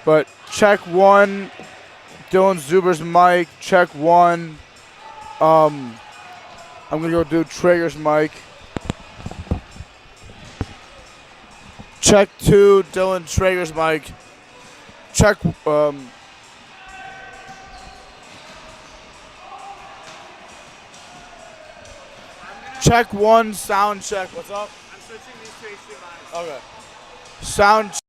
But check one, Dylan Zuber's mic. Check one. I'm gonna go do Traeger's mic. Check two, Dylan Traeger's mic. Check check one, sound check. What's up? I'm switching these to HDMI. Okay. Sound check.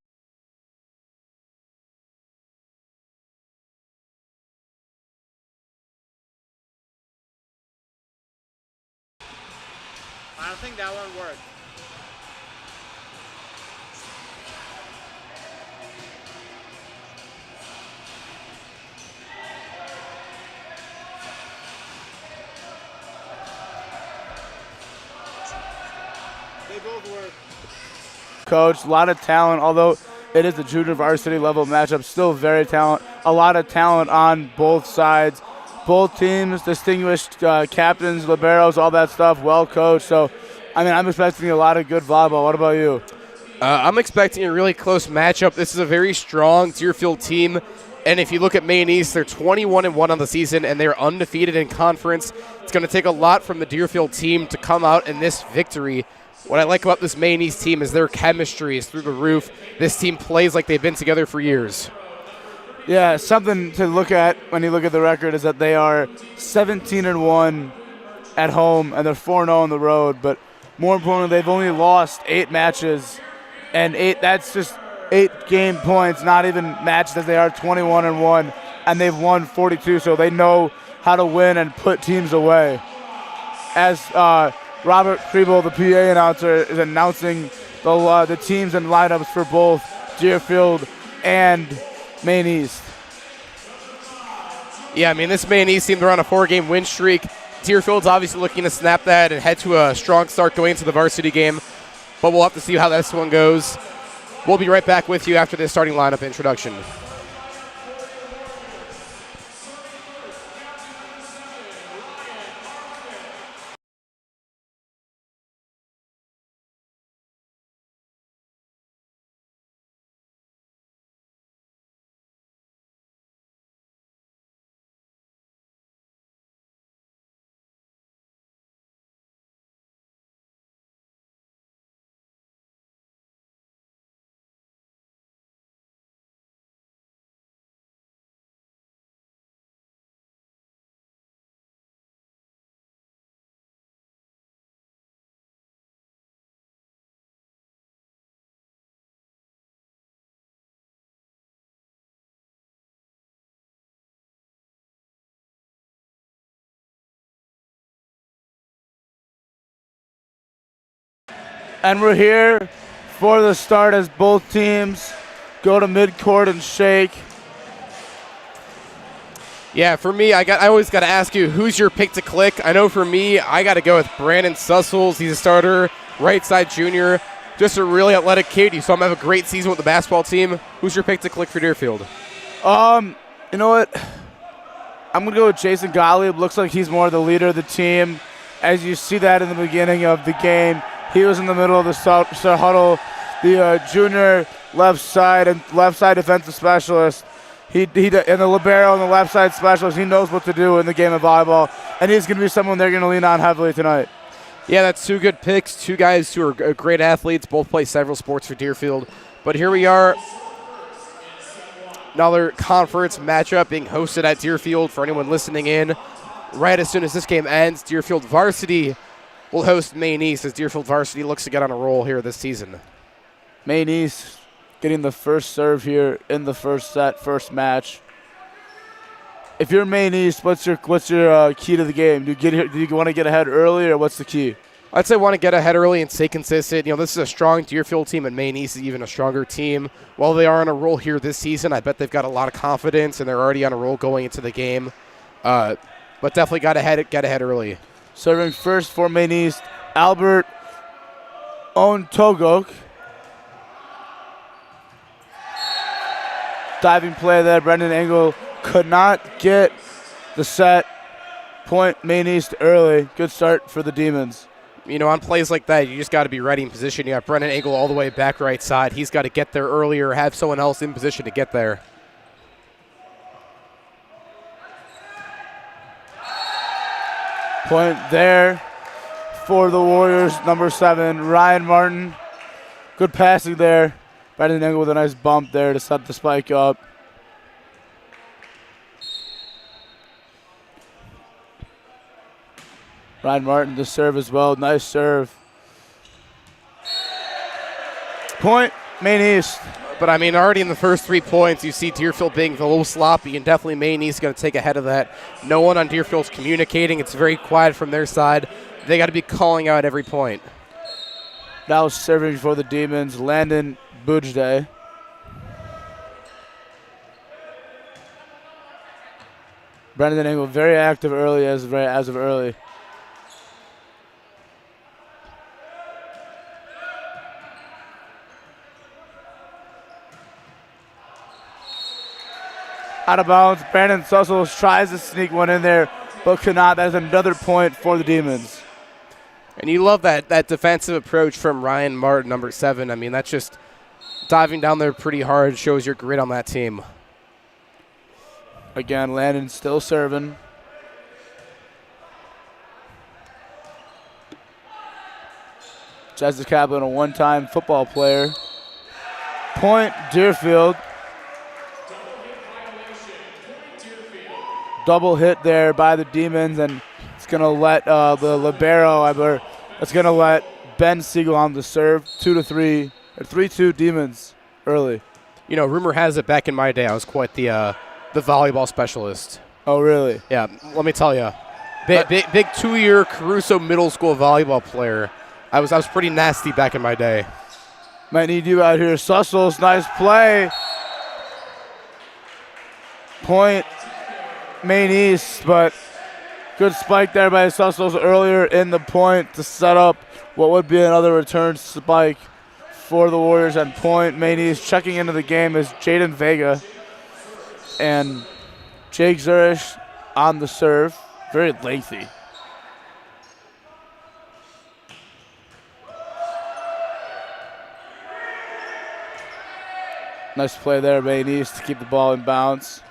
I don't think that one worked. They both work. Coach, a lot of talent, although it is a junior varsity level matchup, still very a lot of talent on both sides. Both teams, distinguished captains, liberos, all that stuff, well coached. So, I mean, I'm expecting a lot of good volleyball. What about you? I'm expecting a really close matchup. This is a very strong Deerfield team. And if you look at Maine East, they're 21-1 on the season, and they're undefeated in conference. It's going to take a lot from the Deerfield team to come out in this victory. What I like about this Maine East team is their chemistry is through the roof. This team plays like they've been together for years. Yeah, something to look at when you look at the record is that they are 17-1 at home, and they're 4-0 on the road. But more importantly, they've only lost 8 matches, and that's just 8 game points, not even matches, as they are 21-1, and they've won 42, so they know how to win and put teams away. As Robert Kriebel, the PA announcer, is announcing the teams and lineups for both Deerfield and Maine East. Yeah, I mean, this Maine East team, they're on a 4-game win streak. Deerfield's obviously looking to snap that and head to a strong start going into the varsity game, but we'll have to see how this one goes. We'll be right back with you after this starting lineup introduction. And we're here for the start as both teams go to midcourt and shake. Yeah, for me, I always got to ask you, who's your pick to click? I know for me, I got to go with Brandon Sussels. He's a starter, right side junior, just a really athletic kid. You saw him have a great season with the basketball team. Who's your pick to click for Deerfield? You know what? I'm going to go with Jason Gottlieb. Looks like he's more the leader of the team. As you see that in the beginning of the game, he was in the middle of the huddle, the junior left side defensive specialist. And the libero and the left side specialist, he knows what to do in the game of volleyball, and he's going to be someone they're going to lean on heavily tonight. Yeah, that's 2 good picks, 2 guys who are great athletes, both play several sports for Deerfield. But here we are, another conference matchup being hosted at Deerfield for anyone listening in. Right as soon as this game ends, Deerfield varsity will host Maine East as Deerfield varsity looks to get on a roll here this season. Maine East getting the first serve here in the first set, first match. If you're Maine East, what's your key to the game? Do you want to get ahead early, or what's the key? I'd say want to get ahead early and stay consistent. You know, this is a strong Deerfield team, and Maine East is even a stronger team. While they are on a roll here this season, I bet they've got a lot of confidence, and they're already on a roll going into the game. But definitely got to get ahead early. Serving first for Maine East, Albert Ontogok. Diving play there. Brendan Engel could not get the set. Point Maine East early. Good start for the Demons. You know, on plays like that, you just got to be ready in position. You got Brennan Angle all the way back right side. He's got to get there earlier, have someone else in position to get there. Point there for the Warriors, number 7, Ryan Martin. Good passing there. Brennan Angle with a nice bump there to set the spike up. Ryan Martin to serve as well. Nice serve. Point, Maine East. But, I mean, already in the first 3 points, you see Deerfield being a little sloppy, and definitely Maine East going to take ahead of that. No one on Deerfield's communicating. It's very quiet from their side. They got to be calling out every point. Now serving for the Demons, Landon Bujde. Brendan Engel very active early as of early. Out of bounds, Brandon Sussels tries to sneak one in there, but cannot. That is another point for the Demons. And you love that defensive approach from Ryan Martin, number 7. I mean, that's just diving down there pretty hard, shows your grit on that team. Again, Landon still serving. Jessica Kaplan, a one-time football player. Point, Deerfield. Double hit there by the Demons, and it's going to let the libero, it's going to let Ben Siegel on the serve. 2-3, or 3-2 Demons early. You know, rumor has it back in my day I was quite the volleyball specialist. Oh, really? Yeah, let me tell you. Big 2-year Caruso middle school volleyball player. I was pretty nasty back in my day. Might need you out here. Sussels, nice play. Point, Maine East, but good spike there by Sussels earlier in the point to set up what would be another return spike for the Warriors. And point, Maine East checking into the game is Jaden Vega and Jake Zurich on the serve. Very lengthy. Nice play there, Maine East, to keep the ball in bounds.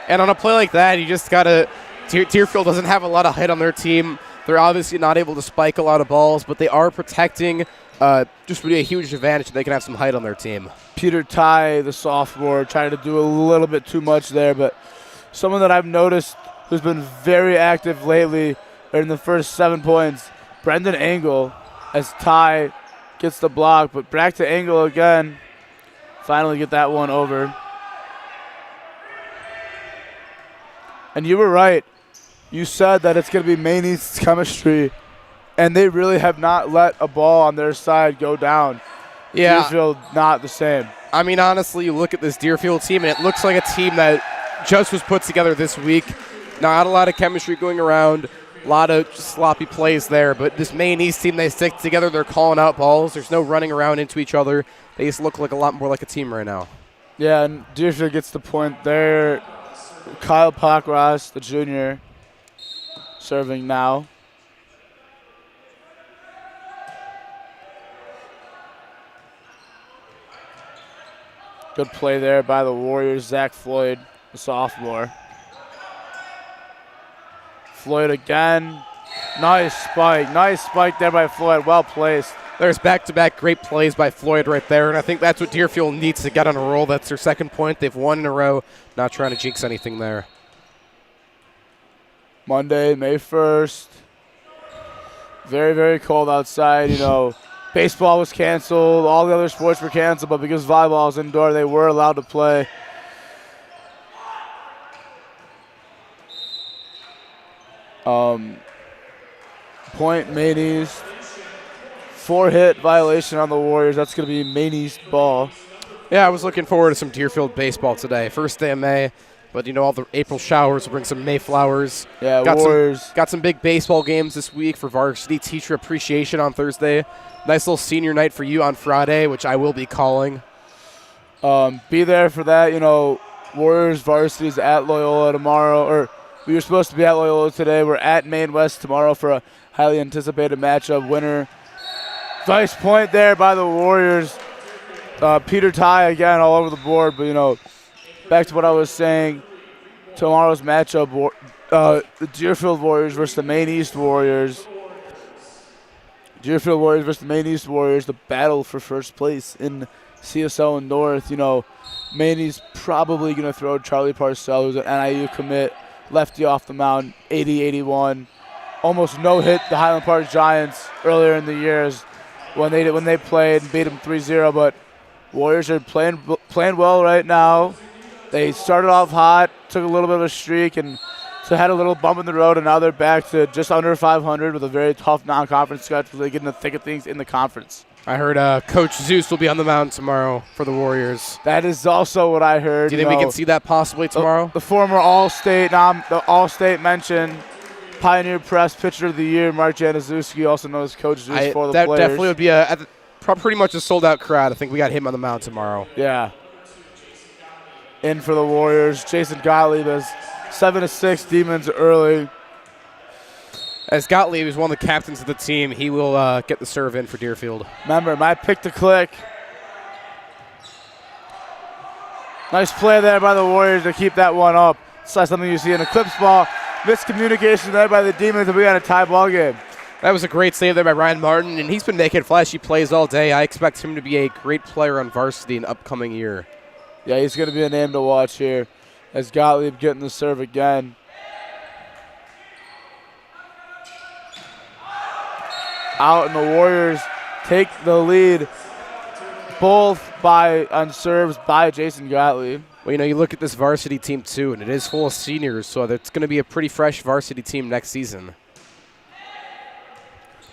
And on a play like that, you just got to – Deerfield doesn't have a lot of height on their team. They're obviously not able to spike a lot of balls, but they are protecting just really a huge advantage. They can have some height on their team. Peter Ty, the sophomore, trying to do a little bit too much there, but someone that I've noticed who's been very active lately in the first 7 points, Brendan Engel, as Ty gets the block, but back to Engel again. Finally get that one over. And you were right. You said that it's going to be Maine East's chemistry, and they really have not let a ball on their side go down. Yeah. Deerfield, not the same. I mean, honestly, you look at this Deerfield team, and it looks like a team that just was put together this week. Not a lot of chemistry going around, a lot of sloppy plays there, but this Maine East team, they stick together. They're calling out balls. There's no running around into each other. They just look like a lot more like a team right now. Yeah, and Deerfield gets the point there. Kyle Pockross, the junior, serving now. Good play there by the Warriors. Zach Floyd, the sophomore. Floyd again. Nice spike. Nice spike there by Floyd. Well placed. There's back-to-back great plays by Floyd right there, and I think that's what Deerfield needs to get on a roll. That's their second point. They've won in a row. Not trying to jinx anything there. Monday, May 1st. Very, very cold outside. You know, baseball was canceled. All the other sports were canceled, but because volleyball was indoor, they were allowed to play. Point, Maine East. 4-hit violation on the Warriors. That's going to be Maine East ball. Yeah, I was looking forward to some Deerfield baseball today. First day of May. But, all the April showers will bring some May flowers. Yeah, Warriors. Got some big baseball games this week for Varsity Teacher Appreciation on Thursday. Nice little senior night for you on Friday, which I will be calling. Be there for that. Warriors Varsity is at Loyola tomorrow. Or we were supposed to be at Loyola today. We're at Maine West tomorrow for a highly anticipated matchup. Winner. Vice point there by the Warriors. Peter Ty again all over the board. But, back to what I was saying, tomorrow's matchup, the Deerfield Warriors versus the Maine East Warriors. Deerfield Warriors versus the Maine East Warriors, the battle for first place in CSL and North. Maine East probably going to throw Charlie Parcell, who's an NIU commit, lefty off the mound, 80-81. Almost no-hit the Highland Park Giants earlier in the years when they played and beat them 3-0, but Warriors are playing well right now. They started off hot, took a little bit of a streak, and so had a little bump in the road, and now they're back to just under 500 with a very tough non-conference schedule. They get in the thick of things in the conference. I heard Coach Zeus will be on the mound tomorrow for the Warriors. That is also what I heard. Do you think we can see that possibly tomorrow? The former All-State mention, Pioneer Press Pitcher of the Year, Mark Januszewski, also known as Coach Zeus for the that players. That definitely would be pretty much a sold-out crowd. I think we got him on the mound tomorrow. Yeah. In for the Warriors, Jason Gottlieb has 7-6 Demons early. As Gottlieb is one of the captains of the team, he will get the serve in for Deerfield. Remember, my pick to click. Nice play there by the Warriors to keep that one up. It's like something you see in a Clips ball. Miscommunication there by the Demons, and we got a tie ball game. That was a great save there by Ryan Martin, and he's been making flashy plays all day. I expect him to be a great player on varsity in the upcoming year. Yeah, he's going to be a name to watch here as Gottlieb getting the serve again. Out, and the Warriors take the lead both on serves by Jason Gottlieb. Well, you look at this varsity team, too, and it is full of seniors, so it's going to be a pretty fresh varsity team next season.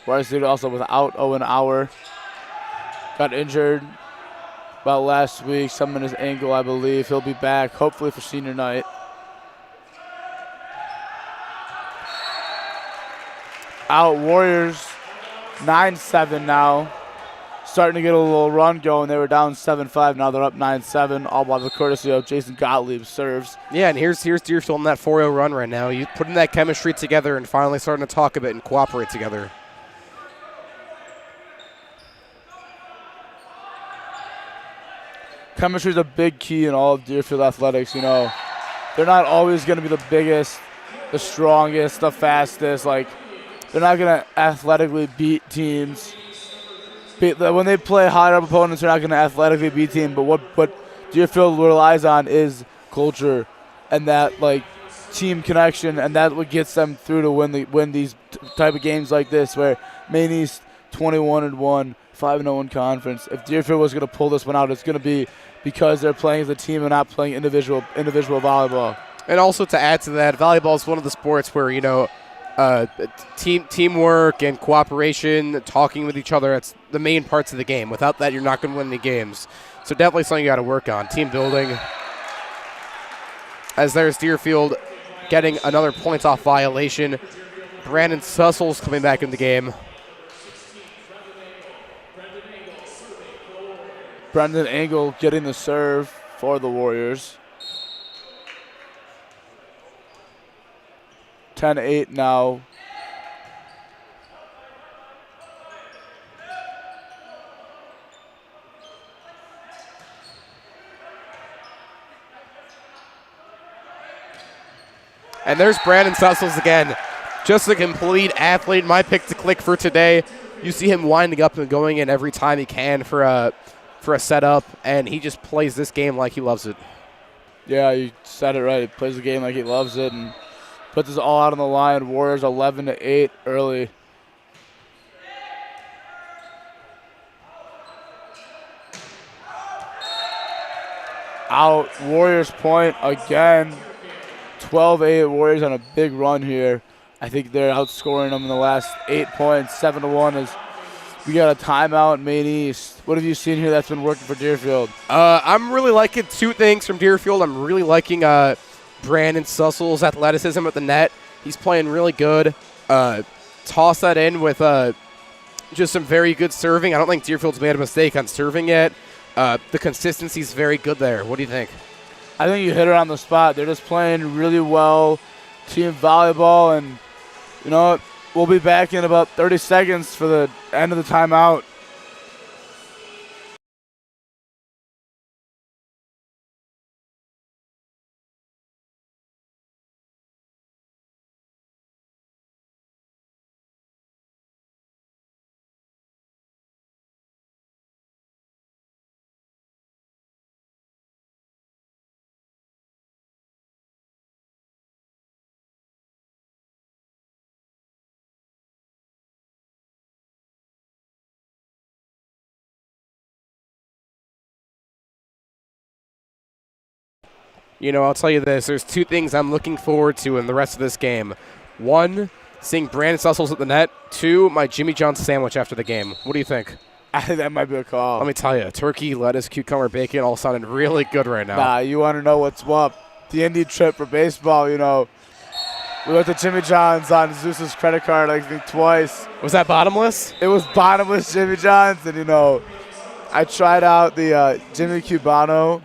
Varsity also without Owen Auer. Got injured about last week, something in his ankle, I believe. He'll be back, hopefully, for senior night. Out Warriors, 9-7 now. Starting to get a little run going. They were down 7-5. Now they're up 9-7, all by the courtesy of Jason Gottlieb serves. Yeah, and here's Deerfield on that 4-0 run right now. You putting that chemistry together and finally starting to talk a bit and cooperate together. Chemistry is a big key in all of Deerfield athletics. They're not always going to be the biggest, the strongest, the fastest. They're not going to athletically beat teams. When they play higher up opponents, they're not going to athletically beat teams. But what Deerfield relies on is culture and that team connection, and that's what gets them through to win these type of games like this, where Maine East 21-1, 5-0 in conference. If Deerfield was going to pull this one out, it's going to be because they're playing as a team and not playing individual volleyball. And also to add to that, volleyball is one of the sports where teamwork and cooperation, talking with each other, that's the main parts of the game. Without that, you're not going to win any games. So definitely something you got to work on. Team building. As there's Deerfield getting another points off violation. Brandon Sussel's coming back in the game. Brendan Engel getting the serve for the Warriors. 10-8 now. And there's Brandon Sussels again. Just a complete athlete. My pick to click for today. You see him winding up and going in every time he can for a setup, and he just plays this game like he loves it. Yeah, you said it right. He plays the game like he loves it and puts this all out on the line. Warriors 11-8 early. Out. Warriors point again. 12-8. Warriors on a big run here. I think they're outscoring them in the last 8 points. 7-1 as we got a timeout in Maine East. What have you seen here that's been working for Deerfield? I'm really liking two things from Deerfield. I'm really liking Brandon Sussel's athleticism at the net. He's playing really good. Toss that in with just some very good serving. I don't think Deerfield's made a mistake on serving yet. The consistency's very good there. What do you think? I think you hit it on the spot. They're just playing really well, team volleyball, and you know what? We'll be back in about 30 seconds for the end of the timeout. You know, I'll tell you this. There's two things I'm looking forward to in the rest of this game. One, seeing Brandon Sussels at the net. Two, my Jimmy John sandwich after the game. What do you think? I think that might be a call. Let me tell you, turkey, lettuce, cucumber, bacon all sounding really good right now. Nah, you want to know what's up. The Indy trip for baseball, you know. We went to Jimmy John's on Zeus's credit card, I think, twice. Was that bottomless? It was bottomless Jimmy John's, and, you know, I tried out the Jimmy Cubano.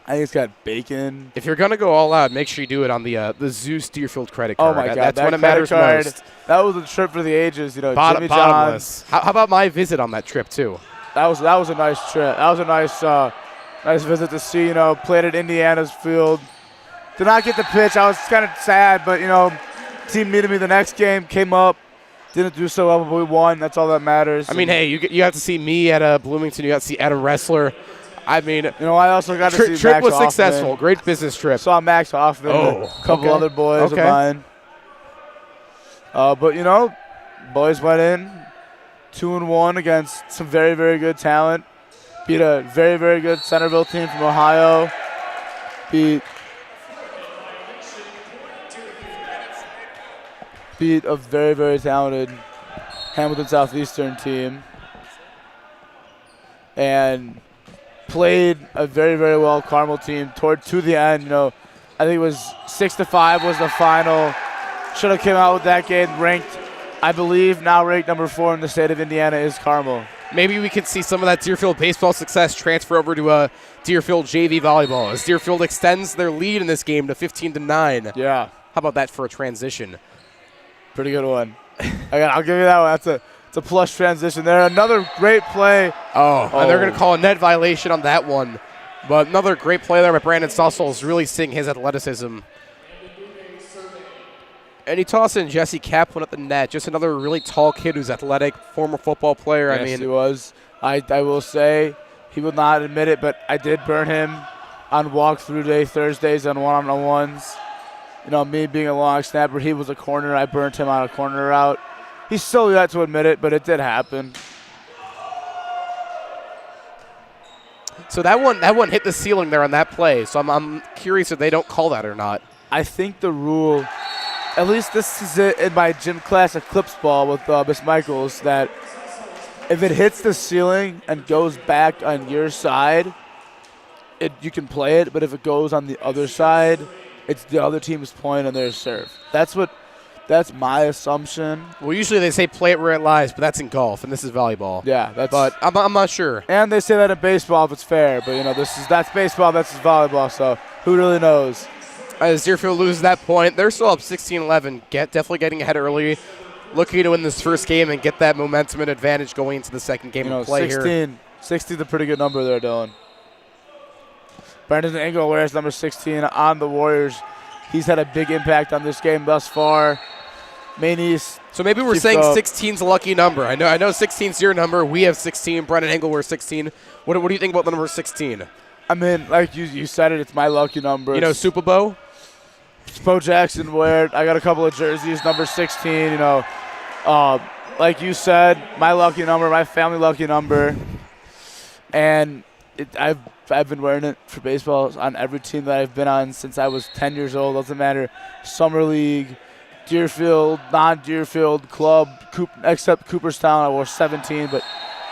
I think it's got bacon. If you're going to go all out, make sure you do it on the Zeus Deerfield credit card. Oh, my God. That's that when it matters card, most. That was a trip for the ages, you know. Jimmy Bottomless. John's. How about my visit on that trip, too? That was a nice trip. That was a nice visit to see, you know, played at Indiana's field. Did not get the pitch. I was kind of sad, but, you know, team needed me the next game, came up, didn't do so well, but we won. That's all that matters. I mean, hey, you got to see me at Bloomington. You got to see Adam Wrestler. I mean, you know, I also got to see trip Max was Hoffman. successful. Great business trip. Saw Max Hoffman, Oh, a couple okay. other boys Okay. of mine. But, you know, boys went in 2-1 against some very, very good talent. Beat a very, very good Centerville team from Ohio. Beat a very, very talented Hamilton Southeastern team. And played a very, very well Carmel team to the end. You know, I think it was 6-5 was the final. Should have came out with that game ranked, I believe, now ranked number 4 in the state of Indiana is Carmel. Maybe we could see some of that Deerfield baseball success transfer over to Deerfield JV volleyball as Deerfield extends their lead in this game to 15-9. Yeah. How about that for a transition? Pretty good one. I'll give you that one. It's a plush transition there. Another great play. And they're going to call a net violation on that one. But another great play there by Brandon Sussels, really seeing his athleticism. And he tossed in Jesse Kaplan at the net. Just another really tall kid who's athletic, former football player. Yes, I mean, he was. I will say, he will not admit it, but I did burn him on walkthrough day Thursdays on one-on-ones. You know, me being a long snapper, he was a corner. I burnt him on a corner route. He's still yet to admit it, but it did happen. So that one hit the ceiling there on that play. So I'm curious if they don't call that or not. I think the rule, at least this is it in my gym class Eclipse ball with Miss Michaels, that if it hits the ceiling and goes back on your side, you can play it. But if it goes on the other side, it's the other team's point on their serve. That's my assumption. Well, usually they say play it where it lies, but that's in golf, and this is volleyball. Yeah, But I'm not sure. And they say that in baseball if it's fair, but you know that's baseball, that's volleyball. So who really knows? As Deerfield loses that point, they're still up 16-11. Definitely getting ahead early, looking to win this first game and get that momentum and advantage going into the second game of play 16 is a pretty good number there, Dylan. Brandon Engel wears number 16 on the Warriors. He's had a big impact on this game thus far. Maine East. So maybe we're saying 16's a lucky number. I know 16's your number. We have 16. Brendan Engel wears 16. What do you think about the number 16? I mean, like you said it, it's my lucky number. You know, Super Bowl? Bo Jackson wear. I got a couple of jerseys, number 16. You know, like you said, my lucky number, my family lucky number, and I've been wearing it for baseball on every team that I've been on since I was 10 years old. Doesn't matter, summer league, Deerfield, non-Deerfield club, except Cooperstown. I wore 17, but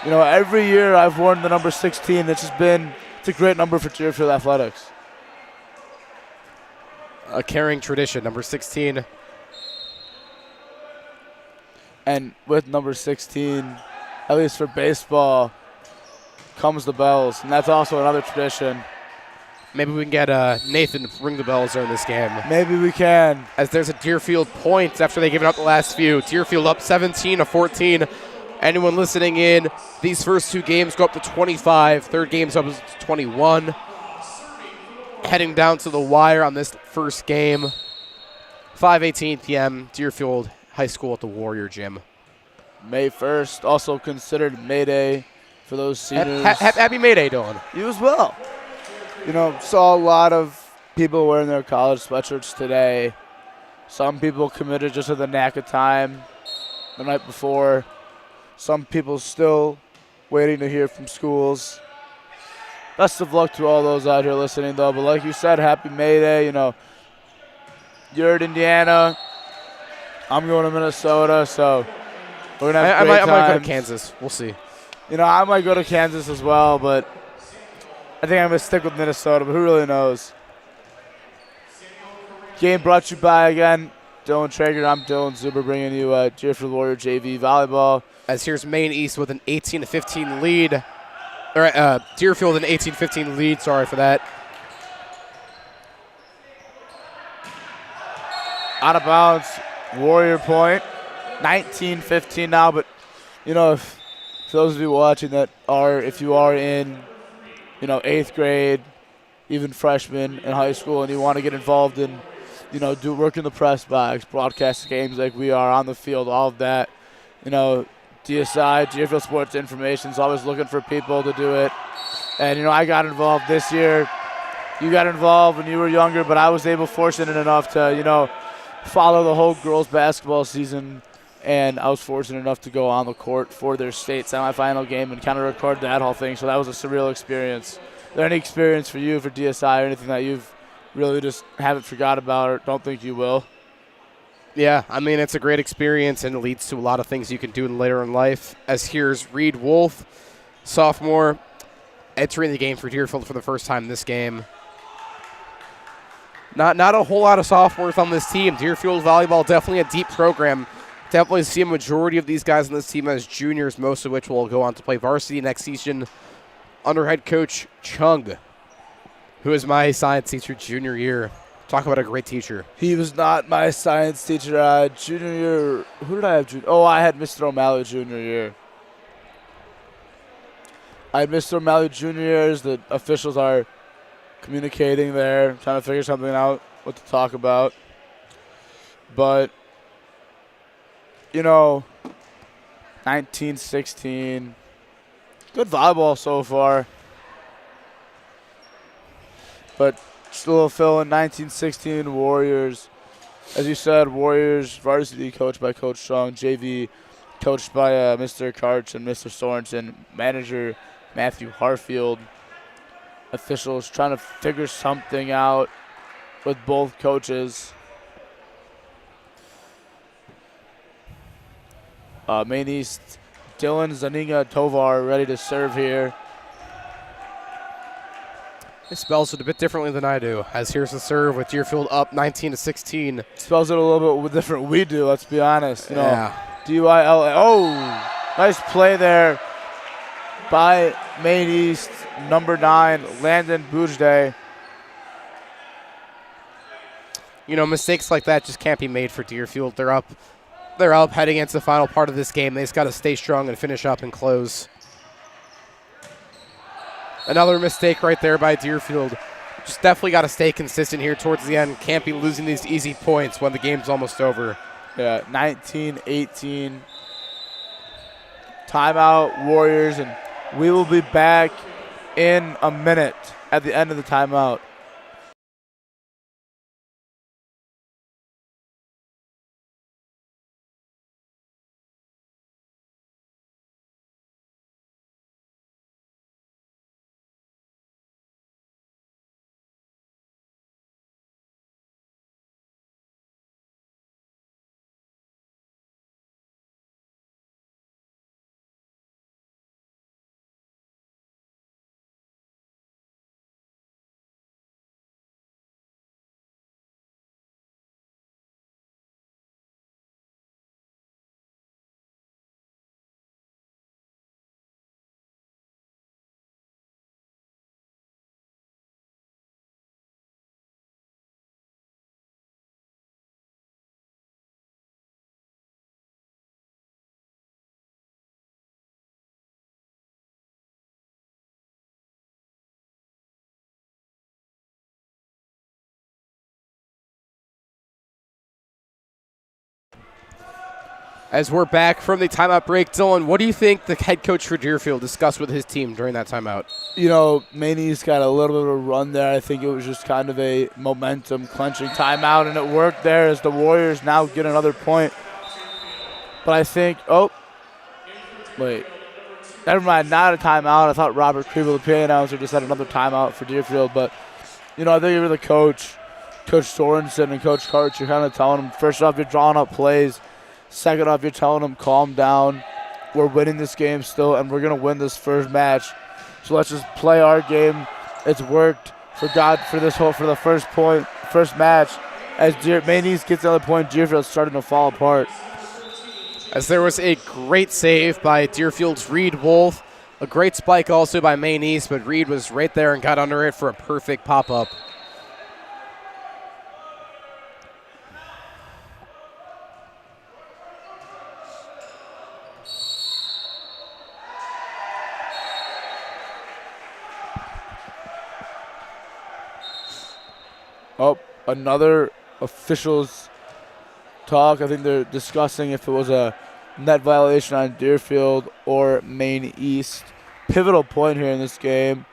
you know, every year I've worn the number 16. It's a great number for Deerfield athletics. a carrying tradition. Number 16. And with number 16, at least for baseball, comes the bells. And that's also another tradition. Maybe we can get Nathan to ring the bells during this game. Maybe we can. As there's a Deerfield point after they've given up the last few. Deerfield up 17-14. Anyone listening in, these first two games go up to 25. Third game's up to 21. Heading down to the wire on this first game. 5:18 p.m. Deerfield High School at the Warrior Gym. May 1st, also considered May Day for those seniors. Happy May Day, Dylan. You as well. You know, saw a lot of people wearing their college sweatshirts today. Some people committed just to the knack of time the night before. Some people still waiting to hear from schools. Best of luck to all those out here listening, though. But like you said, happy May Day. You know, you're in Indiana. I'm going to Minnesota, so we're going to have great I might go to times. Kansas. We'll see. You know, I might go to Kansas as well, but I think I'm going to stick with Minnesota, but who really knows? Game brought to you by, again, Dylan Traeger. I'm Dylan Zuber bringing you Deerfield Warrior JV Volleyball. As here's Maine East with an 18-15 lead. Or Deerfield an 18-15 lead. Sorry for that. Out of bounds, Warrior point. 19-15 now, but, you know, if for those of you watching that are, if you are in, you know, 8th grade, even freshmen in high school, and you want to get involved in, you know, do work in the press box, broadcast games like we are on the field, all of that, you know, DSI, Deerfield Sports Information is always looking for people to do it. And, you know, I got involved this year. You got involved when you were younger, but I was fortunate enough to, you know, follow the whole girls basketball season, and I was fortunate enough to go on the court for their state semifinal game and kind of record that whole thing. So that was a surreal experience. Is there any experience for you for DSI or anything that you've really just haven't forgot about or don't think you will? Yeah, I mean, it's a great experience and it leads to a lot of things you can do later in life. As here's Reed Wolf, sophomore, entering the game for Deerfield for the first time this game. Not a whole lot of sophomores on this team. Deerfield volleyball, definitely a deep program. Definitely see a majority of these guys on this team as juniors, most of which will go on to play varsity next season under head coach Chung, who is my science teacher junior year. Talk about a great teacher. He was not my science teacher junior year. Who did I have junior? Oh, I had Mr. O'Malley junior year. I had Mr. O'Malley junior year as the officials are communicating there, trying to figure something out, what to talk about. But, you know, 1916, good volleyball so far. But still fill in 1916 Warriors. As you said, Warriors varsity coached by Coach Strong, JV coached by Mr. Karch and Mr. Sorensen, manager Matthew Harfield. Officials trying to figure something out with both coaches. Maine East, Dylan Zaninga Tovar ready to serve here. He spells it a bit differently than I do, as here's the serve with Deerfield up 19-16. Spells it a little bit different we do, let's be honest. You know, Yeah. D-Y-L-A. Oh, nice play there by Maine East, number 9, Landon Boujde. You know, mistakes like that just can't be made for Deerfield. They're up heading into the final part of this game. They just got to stay strong and finish up and close. Another mistake right there by Deerfield. Just definitely got to stay consistent here towards the end. Can't be losing these easy points when the game's almost over. Yeah, 19-18. Timeout, Warriors, and we will be back in a minute at the end of the timeout. As we're back from the timeout break, Dylan, what do you think the head coach for Deerfield discussed with his team during that timeout? You know, Maine East got a little bit of a run there. I think it was just kind of a momentum clenching timeout, and it worked there as the Warriors now get another point. But I think, wait, never mind, not a timeout. I thought Robert Kriebel, the PA announcer, just had another timeout for Deerfield. But, you know, I think if you're the coach, Coach Sorensen and Coach Karch, you're kind of telling them, first off, you're drawing up plays. Second off, you're telling them, calm down. We're winning this game still, and we're going to win this first match. So let's just play our game. It's worked for the first match. As Maine East gets another point, Deerfield's starting to fall apart. As there was a great save by Deerfield's Reed Wolf. A great spike also by Maine East, but Reed was right there and got under it for a perfect pop-up. Oh, another officials talk. I think they're discussing if it was a net violation on Deerfield or Maine East. Pivotal point here in this game.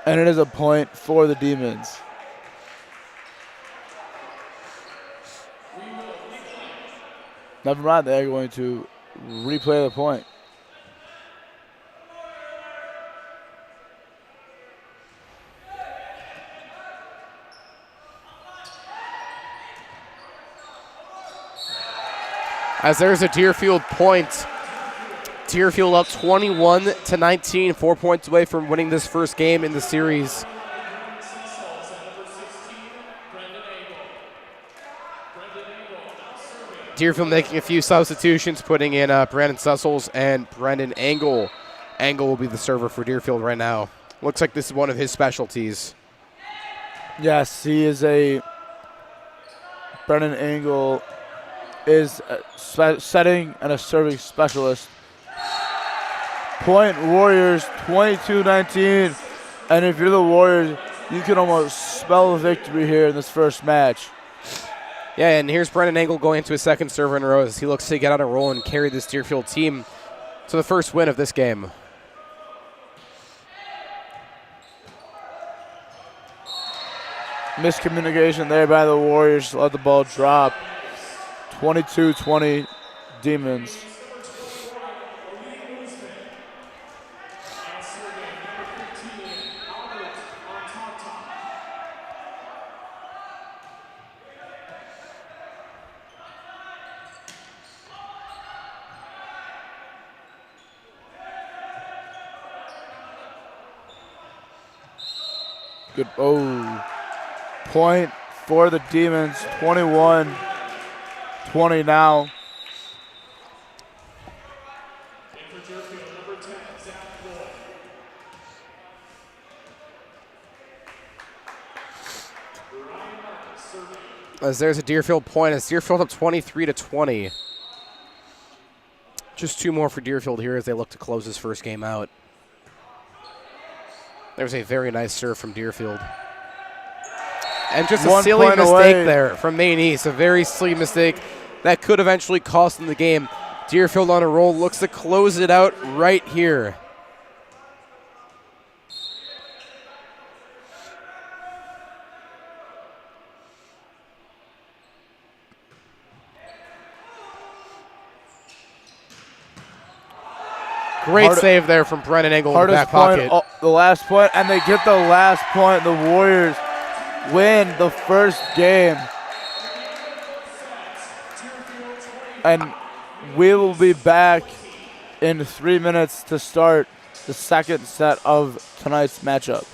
And it is a point for the Demons. Never mind, they're going to replay the point. As there's a Deerfield point. Deerfield up 21-19, 4 points away from winning this first game in the series. Deerfield making a few substitutions, putting in Brandon Sussels and Brendan Angle. Angle will be the server for Deerfield right now. Looks like this is one of his specialties. Yes, he is Brendan Angle is a setting and a serving specialist. Point Warriors 22-19. And if you're the Warriors, you can almost smell a victory here in this first match. Yeah, and here's Brendan Angle going into his second serve in a row as he looks to get on a roll and carry this Deerfield team to the first win of this game. Miscommunication there by the Warriors. Let the ball drop. 22-20 Demons. Good. Oh. Point for the Demons. 21-20 now. As there's a Deerfield point, as Deerfield up 23-20. Just two more for Deerfield here as they look to close this first game out. There's a very nice serve from Deerfield. And just a silly mistake there from Maine East. A very silly mistake that could eventually cost them the game. Deerfield on a roll, looks to close it out right here. Great save there from Brennan Angle in the back pocket. The last point, and they get the last point. The Warriors win the first game. And we will be back in 3 minutes to start the second set of tonight's matchup.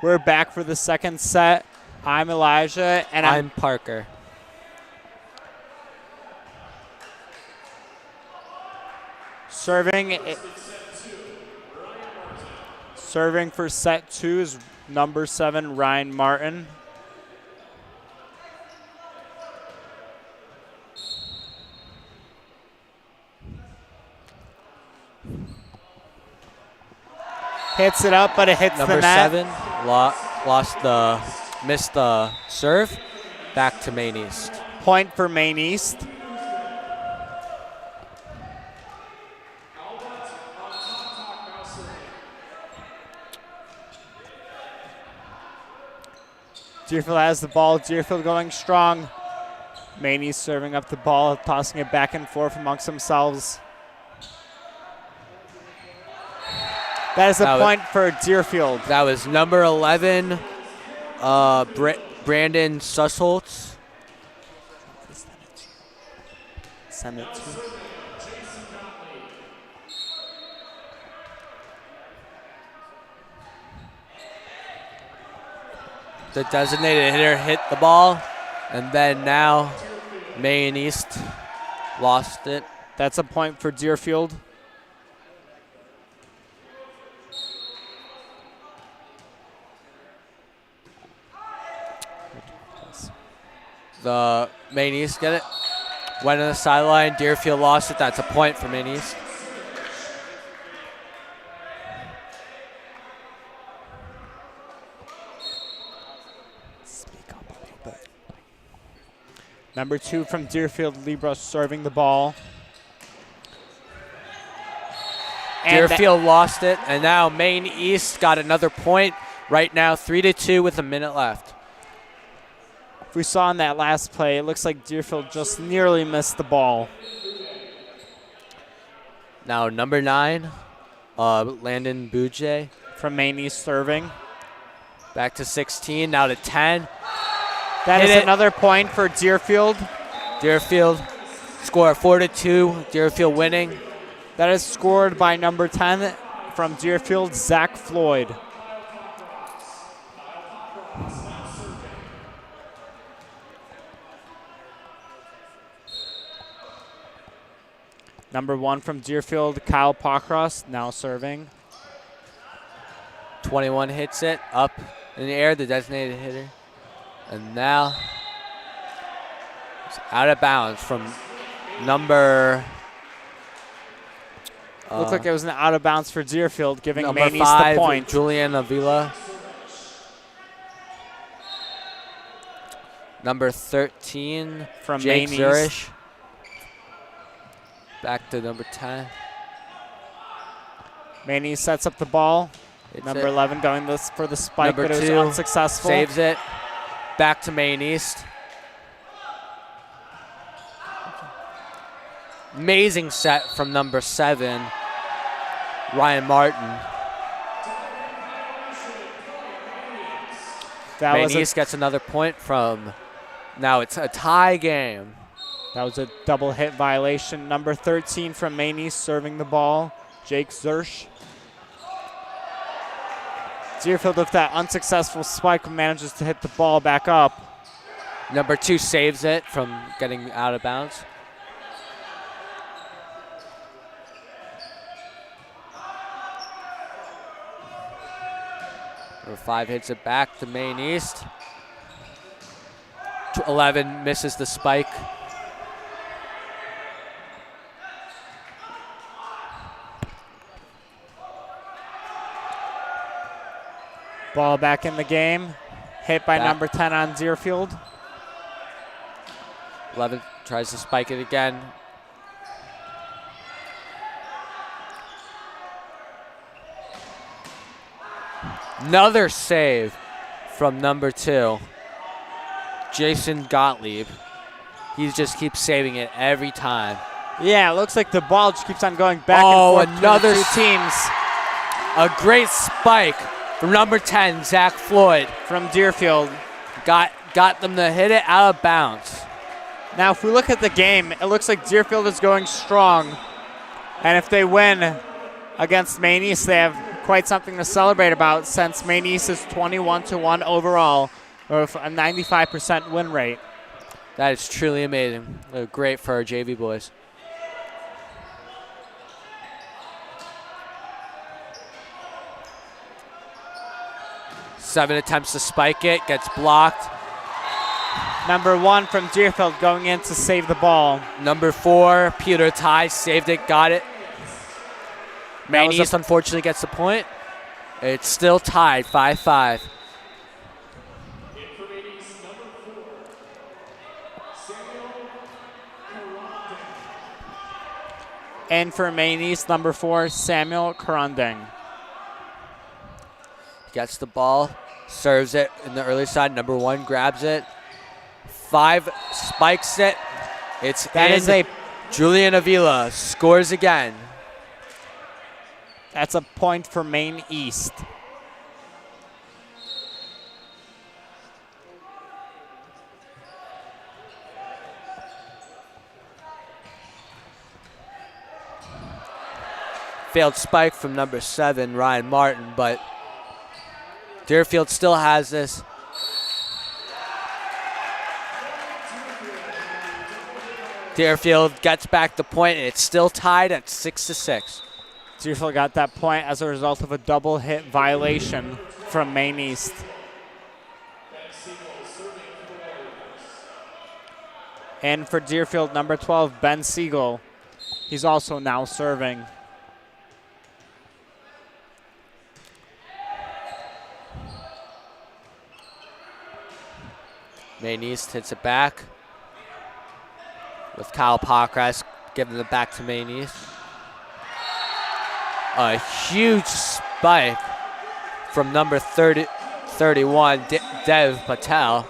We're back for the second set. I'm Elijah, and I'm Parker. serving for set 2 is number 7, Ryan Martin. Hits it up, but it hits Number the net. 7 missed the serve. Back to Maine East. Point for Maine East. Deerfield has the ball. Deerfield going strong. Maine East serving up the ball, tossing it back and forth amongst themselves. That is a point for Deerfield. That was number 11, Brandon Sussholtz. Send it to. The designated hitter hit the ball, and then now Maine East lost it. That's a point for Deerfield. The Maine East get it. Went on the sideline. Deerfield lost it. That's a point for Maine East. Speak up a little bit. Number 2 from Deerfield, Libra serving the ball. And Deerfield lost it, and now Maine East got another point. Right now, 3-2 with a minute left. If we saw in that last play, it looks like Deerfield just nearly missed the ball. Now number 9, Landon Bouget. From Maine East serving. Back to 16, now to 10. That Hit is it. another point for Deerfield. Deerfield score 4-2. Deerfield winning. That is scored by number 10 from Deerfield, Zach Floyd. Number 1 from Deerfield, Kyle Pocross, now serving. 21 hits it up in the air, the designated hitter. And now it's out of bounds from number... Looked like it was an out of bounds for Deerfield, giving number Maine East 5, the point. Julian Avila. Number 13, From Jake Maine Zurich. East. Back to number 10. Maine East sets up the ball. Hits Number it. 11 going for the spike, Number but it was 2 unsuccessful. saves it. Back to Maine East. Amazing set from number 7, Ryan Martin. That Maine was East gets another point from, now it's a tie game. That was a double hit violation. Number 13 from Maine East serving the ball, Jake Zurich. Deerfield with that unsuccessful spike manages to hit the ball back up. Number 2 saves it from getting out of bounds. Number 5 hits it back to Maine East. 11 misses the spike. Ball back in the game. Hit by Back. number 10 on Deerfield. 11 tries to spike it again. Another save from number 2, Jason Gottlieb. He just keeps saving it every time. Yeah, it looks like the ball just keeps on going back Oh, and forth another between the two teams. A great spike from number 10, Zach Floyd. From Deerfield. Got them to hit it out of bounds. Now, if we look at the game, it looks like Deerfield is going strong. And if they win against Maine East, they have quite something to celebrate about since Maine East is 21-1 overall, with a 95% win rate. That is truly amazing. Great for our JV boys. Seven attempts to spike it, gets blocked. Number 1 from Deerfield going in to save the ball. Number 4, Peter Ty, saved it, got it. Maine East unfortunately gets the point. It's still tied, 5-5. And for Maine East, number 4, Samuel Karunding. Gets the ball, serves it in the early side. Number 1 grabs it. 5 spikes it. That is a Julian Avila scores again. That's a point for Maine East. Failed spike from number 7, Ryan Martin, but Deerfield still has this. Deerfield gets back the point, and it's still tied at 6-6. Deerfield got that point as a result of a double hit violation from Maine East. And for Deerfield, number 12, Ben Siegel. He's also now serving. Maine East hits it back with Kyle Pockras giving it back to Maine East. A huge spike from number 31, Dev Patel,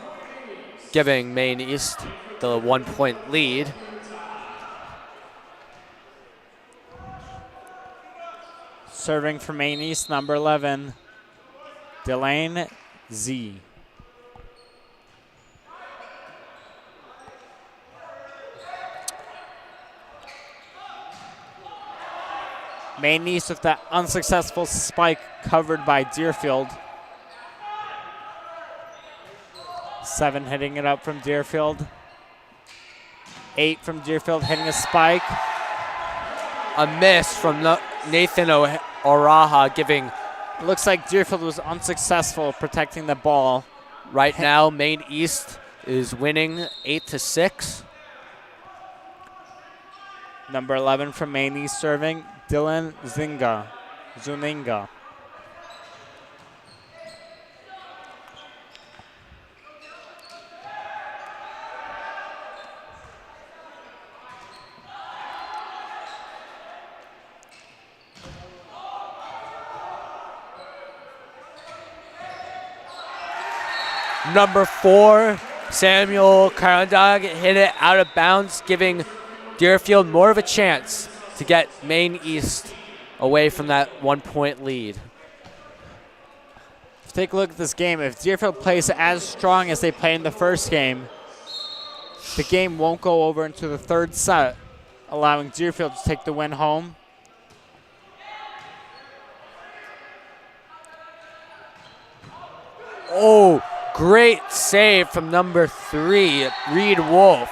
giving Maine East the 1-point lead. Serving for Maine East, number 11, Delane Z. Maine East with that unsuccessful spike covered by Deerfield. 7 hitting it up from Deerfield. 8 from Deerfield hitting a spike. A miss from Nathan Oraha giving. It looks like Deerfield was unsuccessful protecting the ball. Right now, Maine East is winning 8-6. Number 11 from Maine East serving, Dylan Zuninga. Number 4, Samuel Karandog hit it out of bounds, giving Deerfield more of a chance to get Maine East away from that 1-point lead. Take a look at this game. If Deerfield plays as strong as they played in the first game, the game won't go over into the third set, allowing Deerfield to take the win home. Oh, great save from number 3, Reed Wolf.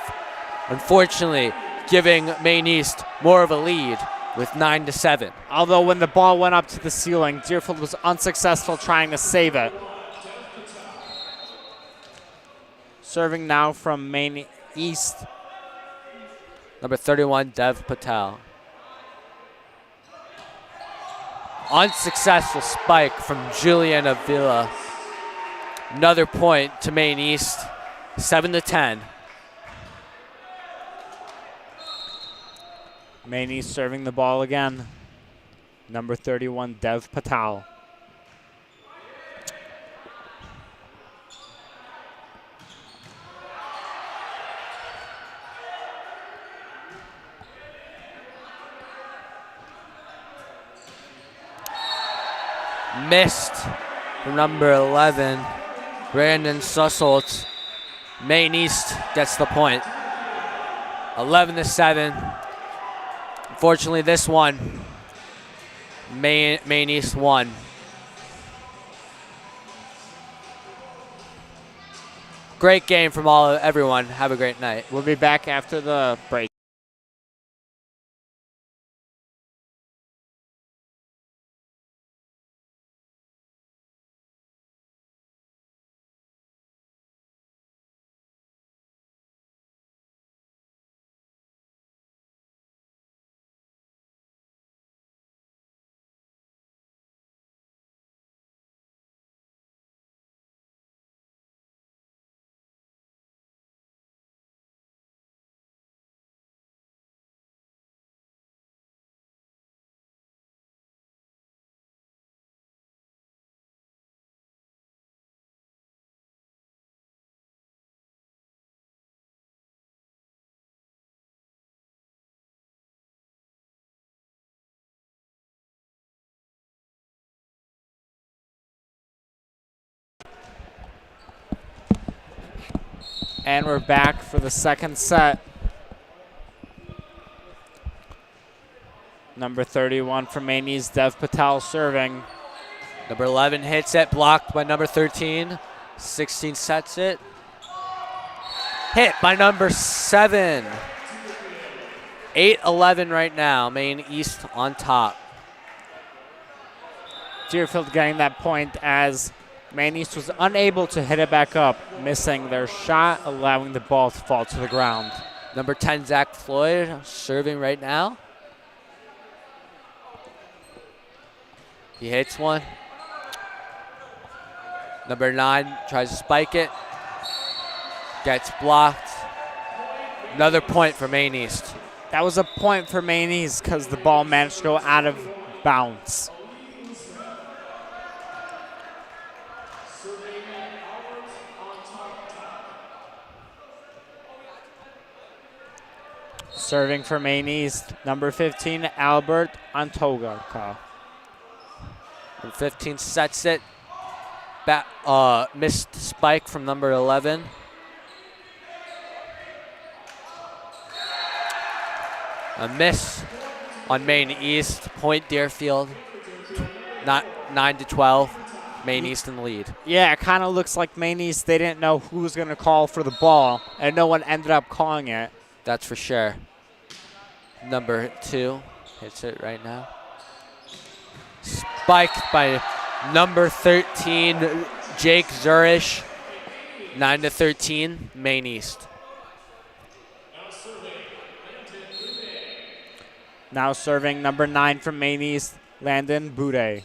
Unfortunately, giving Maine East more of a lead with 9-7. Although when the ball went up to the ceiling, Deerfield was unsuccessful trying to save it. Serving now from Maine East. Number 31, Dev Patel. Unsuccessful spike from Julian Avila. Another point to Maine East, 7-10. Maine East serving the ball again. Number 31, Dev Patel. Missed from number 11, Brandon Susselt. Maine East gets the point. 11-7. Unfortunately, this one Maine East 1. Great game from everyone. Have a great night. We'll be back after the break. And we're back for the second set. Number 31 from Maine East, Dev Patel serving. Number 11 hits it, blocked by number 13. 16 sets it. Hit by number 7. 8-11 right now. Maine East on top. Deerfield getting that point as Maine East was unable to hit it back up, missing their shot, allowing the ball to fall to the ground. Number 10, Zach Floyd, serving right now. He hits one. Number 9 tries to spike it. Gets blocked. Another point for Maine East. That was a point for Maine East because the ball managed to go out of bounds. Serving for Maine East, number 15, Albert Antogarka. Number 15 sets it. Missed spike from number 11. A miss on Maine East. Point Deerfield. Not 9-12. Maine East in the lead. Yeah, it kind of looks like Maine East, they didn't know who was going to call for the ball, and no one ended up calling it. That's for sure. Number 2 hits it right now. Spiked by number 13, Jake Zurich. 9-13, Maine East. Now serving number 9 from Maine East, Landon Bude.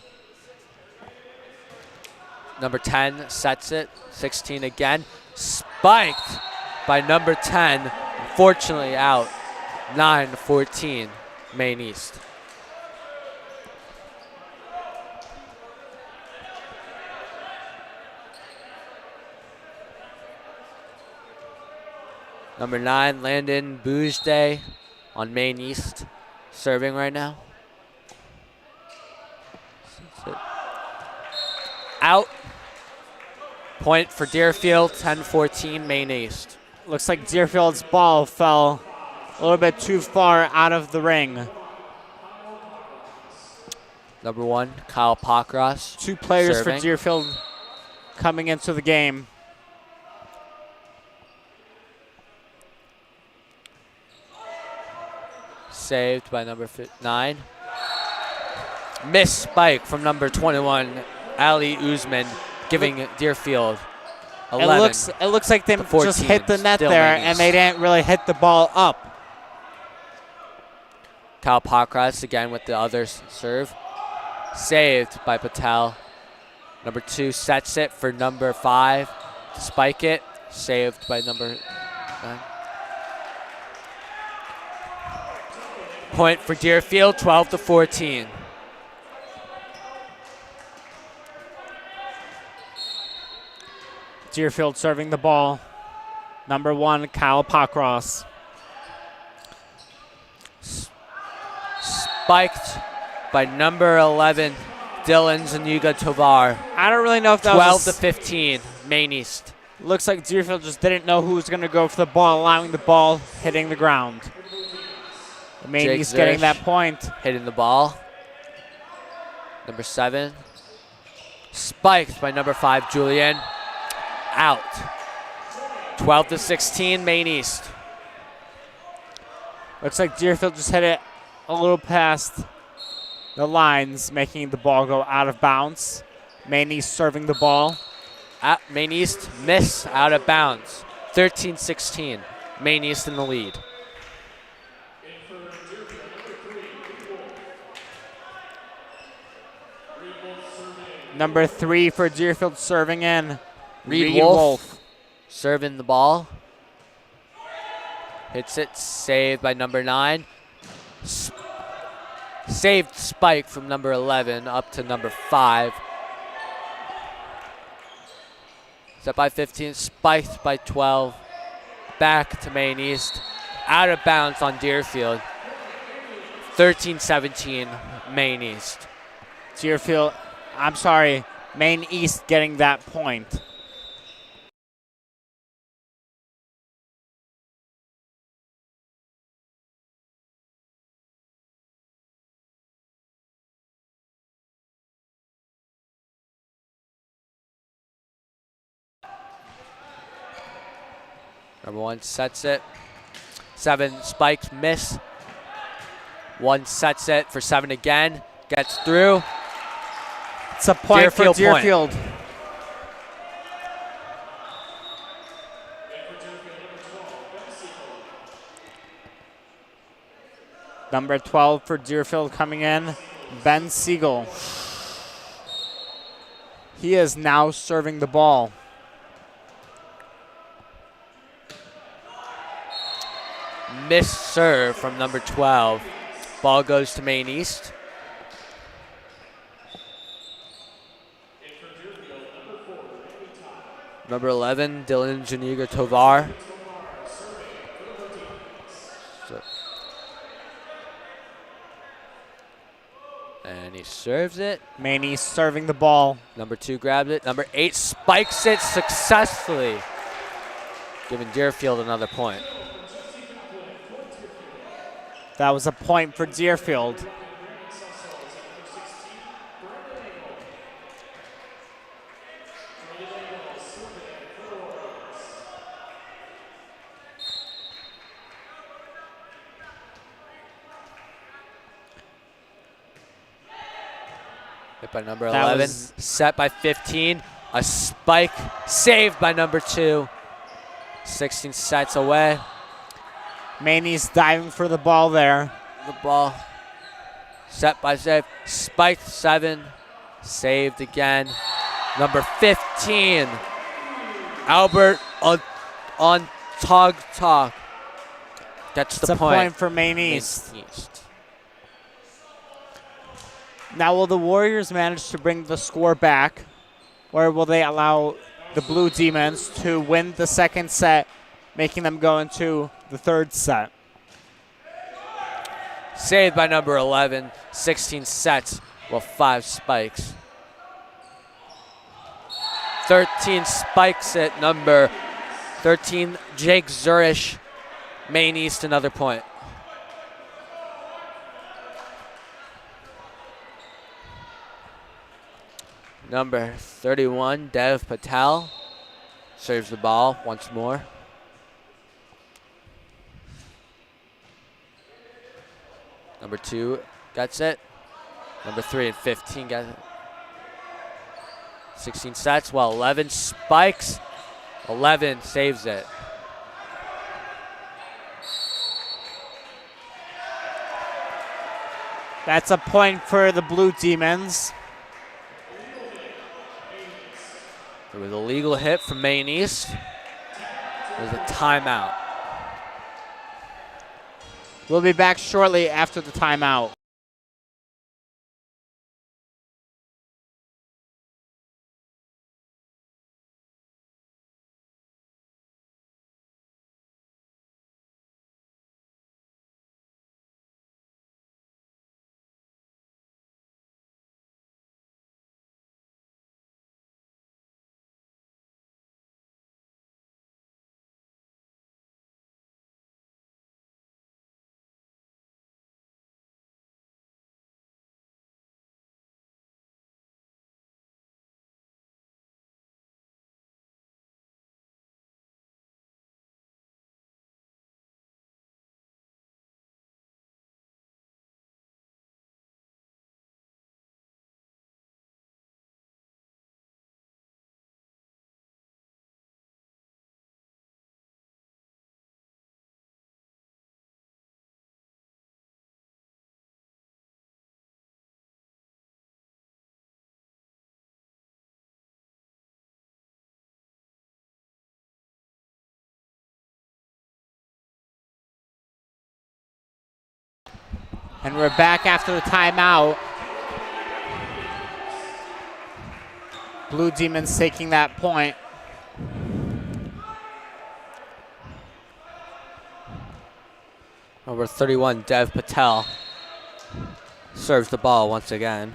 Number 10 sets it. 16 again. Spiked by number 10. Unfortunately out. 9-14, Maine East. Number 9, Landon Boujde on Maine East, serving right now. Out. Point for Deerfield, 10-14, Maine East. Looks like Deerfield's ball fell a little bit too far out of the ring. Number 1, Kyle Pockross. 2 players serving. for Deerfield coming into the game. Saved by number 9. Missed spike from number 21, Ali Uzman, giving Deerfield 11. It looks like they to 14, just hit the net still there, Maine and East. they didn't really hit the ball up. Kyle Pockross again with the other serve. Saved by Patel. Number 2 sets it for number 5 to spike it. Saved by number 9. Point for Deerfield, 12-14. Deerfield serving the ball. Number 1, Kyle Pockross. Spiked by number 11, Dylan Zuniga Tovar. I don't really know if that was 12-15, Maine East. Looks like Deerfield just didn't know who was going to go for the ball, allowing the ball hitting the ground. Maine Jake East getting Zurich that point. hitting the ball. Number 7. Spiked by number 5, Julian. Out. 12-16, Maine East. Looks like Deerfield just hit it a little past the lines, making the ball go out of bounds. Maine East serving the ball. Maine East miss out of bounds. 13-16, Maine East in the lead. Number 3 for Deerfield serving in. Reed Wolf serving the ball. Hits it, saved by number 9. Saved spike from number 11 up to number 5. Set by 15, spiked by 12. Back to Maine East. Out of bounds on Deerfield. 13-17, Maine East. Maine East getting that point. Number 1 sets it. 7 spikes, miss. 1 sets it for 7 again. Gets through. It's a point Deerfield for Deerfield. point. Number 12 for Deerfield coming in, Ben Siegel. He is now serving the ball. Missed serve from number 12. Ball goes to Maine East. Number 11, Dylan Janiga Tovar. And he serves it. Maine East serving the ball. Number 2 grabs it. Number 8 spikes it successfully, giving Deerfield another point. That was a point for Deerfield. Hit by number 11, set by 15. A spike saved by number 2. 16 sets away. Maine East diving for the ball there. The ball set by save. Spiked 7. Saved again. Number 15. Albert on Tog. Gets the It's a point for Maine East. Now will the Warriors manage to bring the score back, or will they allow the Blue Demons to win the second set, making them go into the third set? Saved by number 11. 16 sets with 5 spikes. 13 spikes at number 13, Jake Zurich. Maine East, another point. Number 31, Dev Patel, serves the ball once more. Number 2 gets it. Number 3 and 15 gets it. 16 sets, well, 11 spikes. 11 saves it. That's a point for the Blue Demons. There was a legal hit from Maine East. There's a timeout. We'll be back shortly after the timeout. And we're back after the timeout. Blue Demons taking that point. Number 31, Dev Patel, serves the ball once again.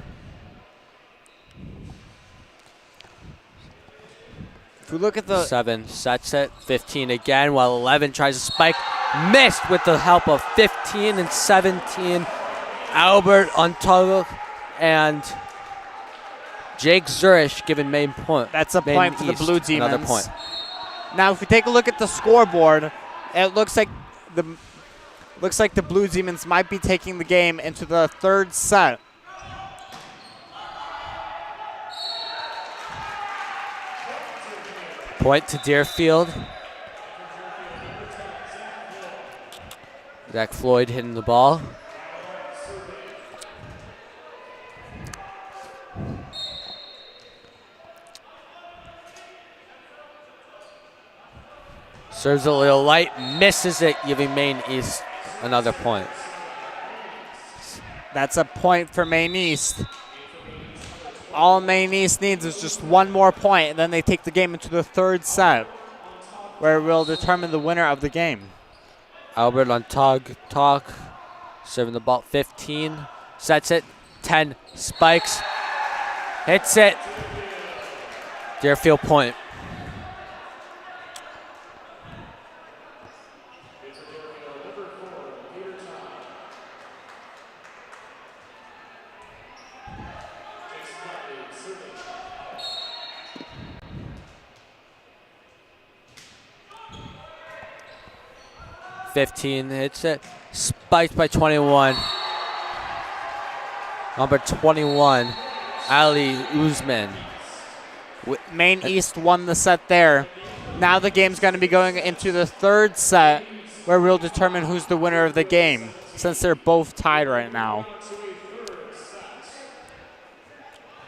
If we look at the 7 sets it, 15 again, while 11 tries to spike. Missed with the help of 15 and 17. Albert Untuguk and Jake Zurich giving Maine point. That's a Maine point for the East, Blue Demons. Another point. Now, if we take a look at the scoreboard, it looks like the Blue Demons might be taking the game into the third set. Point to Deerfield. Zach Floyd hitting the ball. Serves a little light, misses it, giving Maine East another point. That's a point for Maine East. All Maine East needs is just one more point, and then they take the game into the third set, where we'll determine the winner of the game. Albert on talk, serving the ball 15, sets it, 10, spikes, hits it. Deerfield point. Hits it, spiked by 21. Number 21, Ali Uzman. Maine East won the set there. Now the game's going to be going into the third set, where we'll determine who's the winner of the game, since they're both tied right now.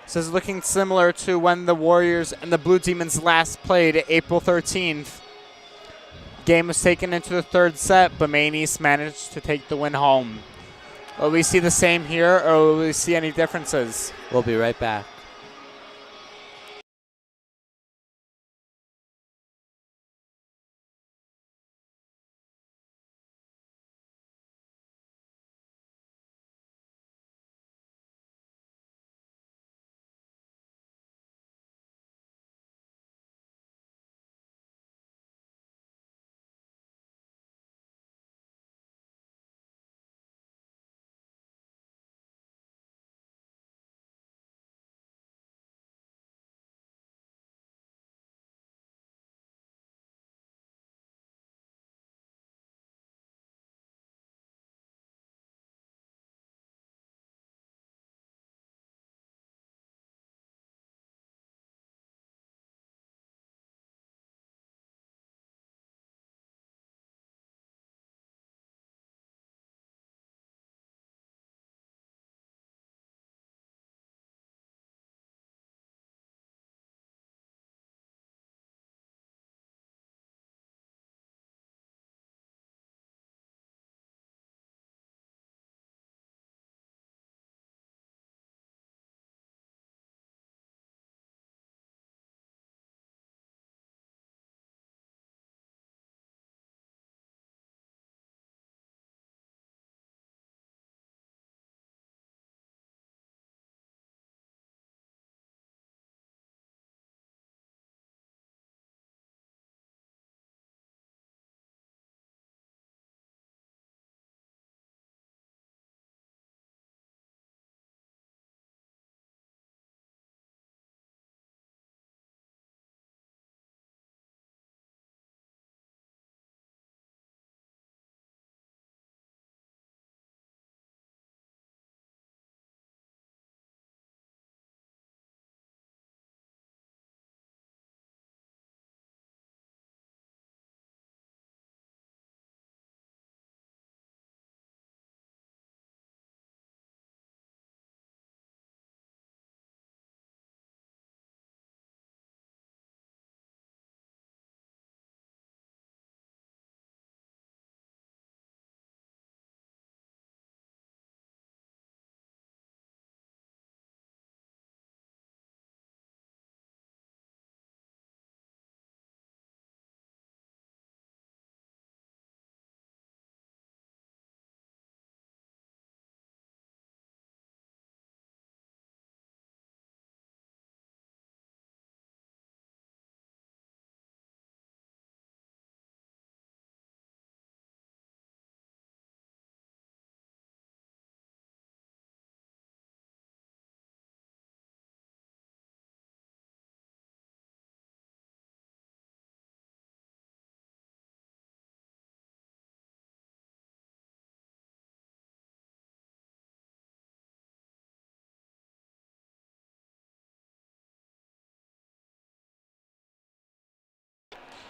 This is looking similar to when the Warriors and the Blue Demons last played April 13th. Game was taken into the third set, but Maine East managed to take the win home. Will we see the same here, or will we see any differences? We'll be right back.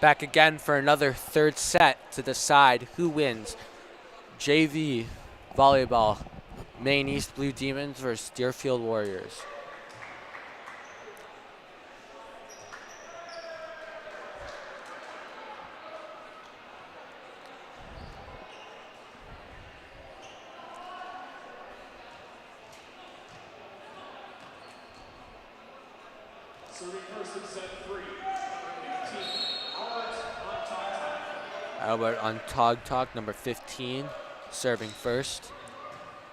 Back again for another third set to decide who wins. JV volleyball, Maine East Blue Demons versus Deerfield Warriors. Albert on Tog, number 15, serving first.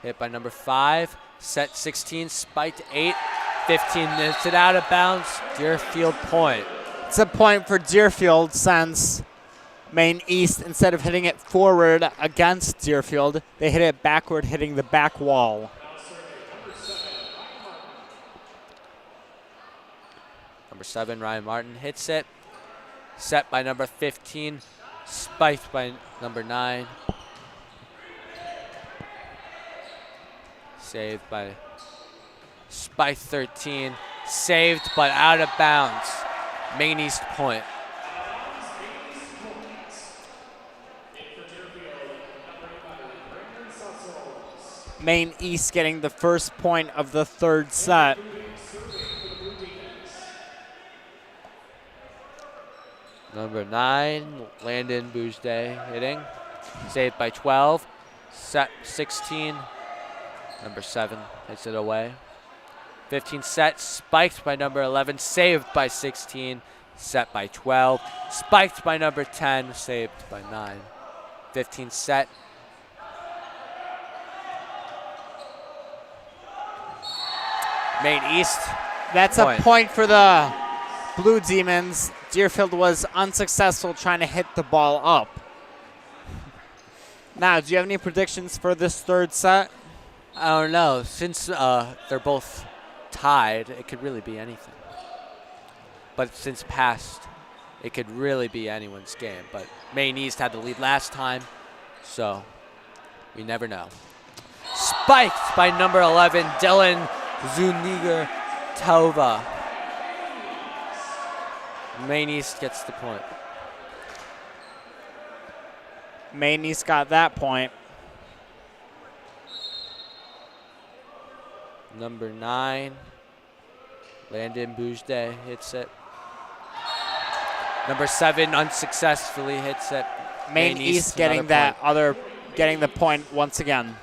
Hit by number 5, set 16, spiked 8, 15 minutes it out of bounds, Deerfield point. It's a point for Deerfield since Maine East, instead of hitting it forward against Deerfield, they hit it backward, hitting the back wall. Number 7, Ryan Martin hits it. Set by number 15, spiked by number 9. Saved by spiked 13, saved but out of bounds. Maine East point. Maine East getting the first point of the third set. Number 9, Landon Boujde hitting. Saved by 12. Set 16. Number 7 hits it away. 15 set, spiked by number 11, saved by 16. Set by 12. Spiked by number 10, saved by 9. 15 set. Maine East. That's a point for the Blue Demons. Deerfield was unsuccessful trying to hit the ball up. Now, do you have any predictions for this third set? I don't know. Since they're both tied, it could really be anything. But since past, it could really be anyone's game. But Maine East had the lead last time, so we never know. Spiked by number 11, Dylan Zuniga Tova. Maine East gets the point. Maine East got that point. Number 9, Landon Boujde hits it. Number 7 unsuccessfully hits it. Maine East getting that getting the point once again.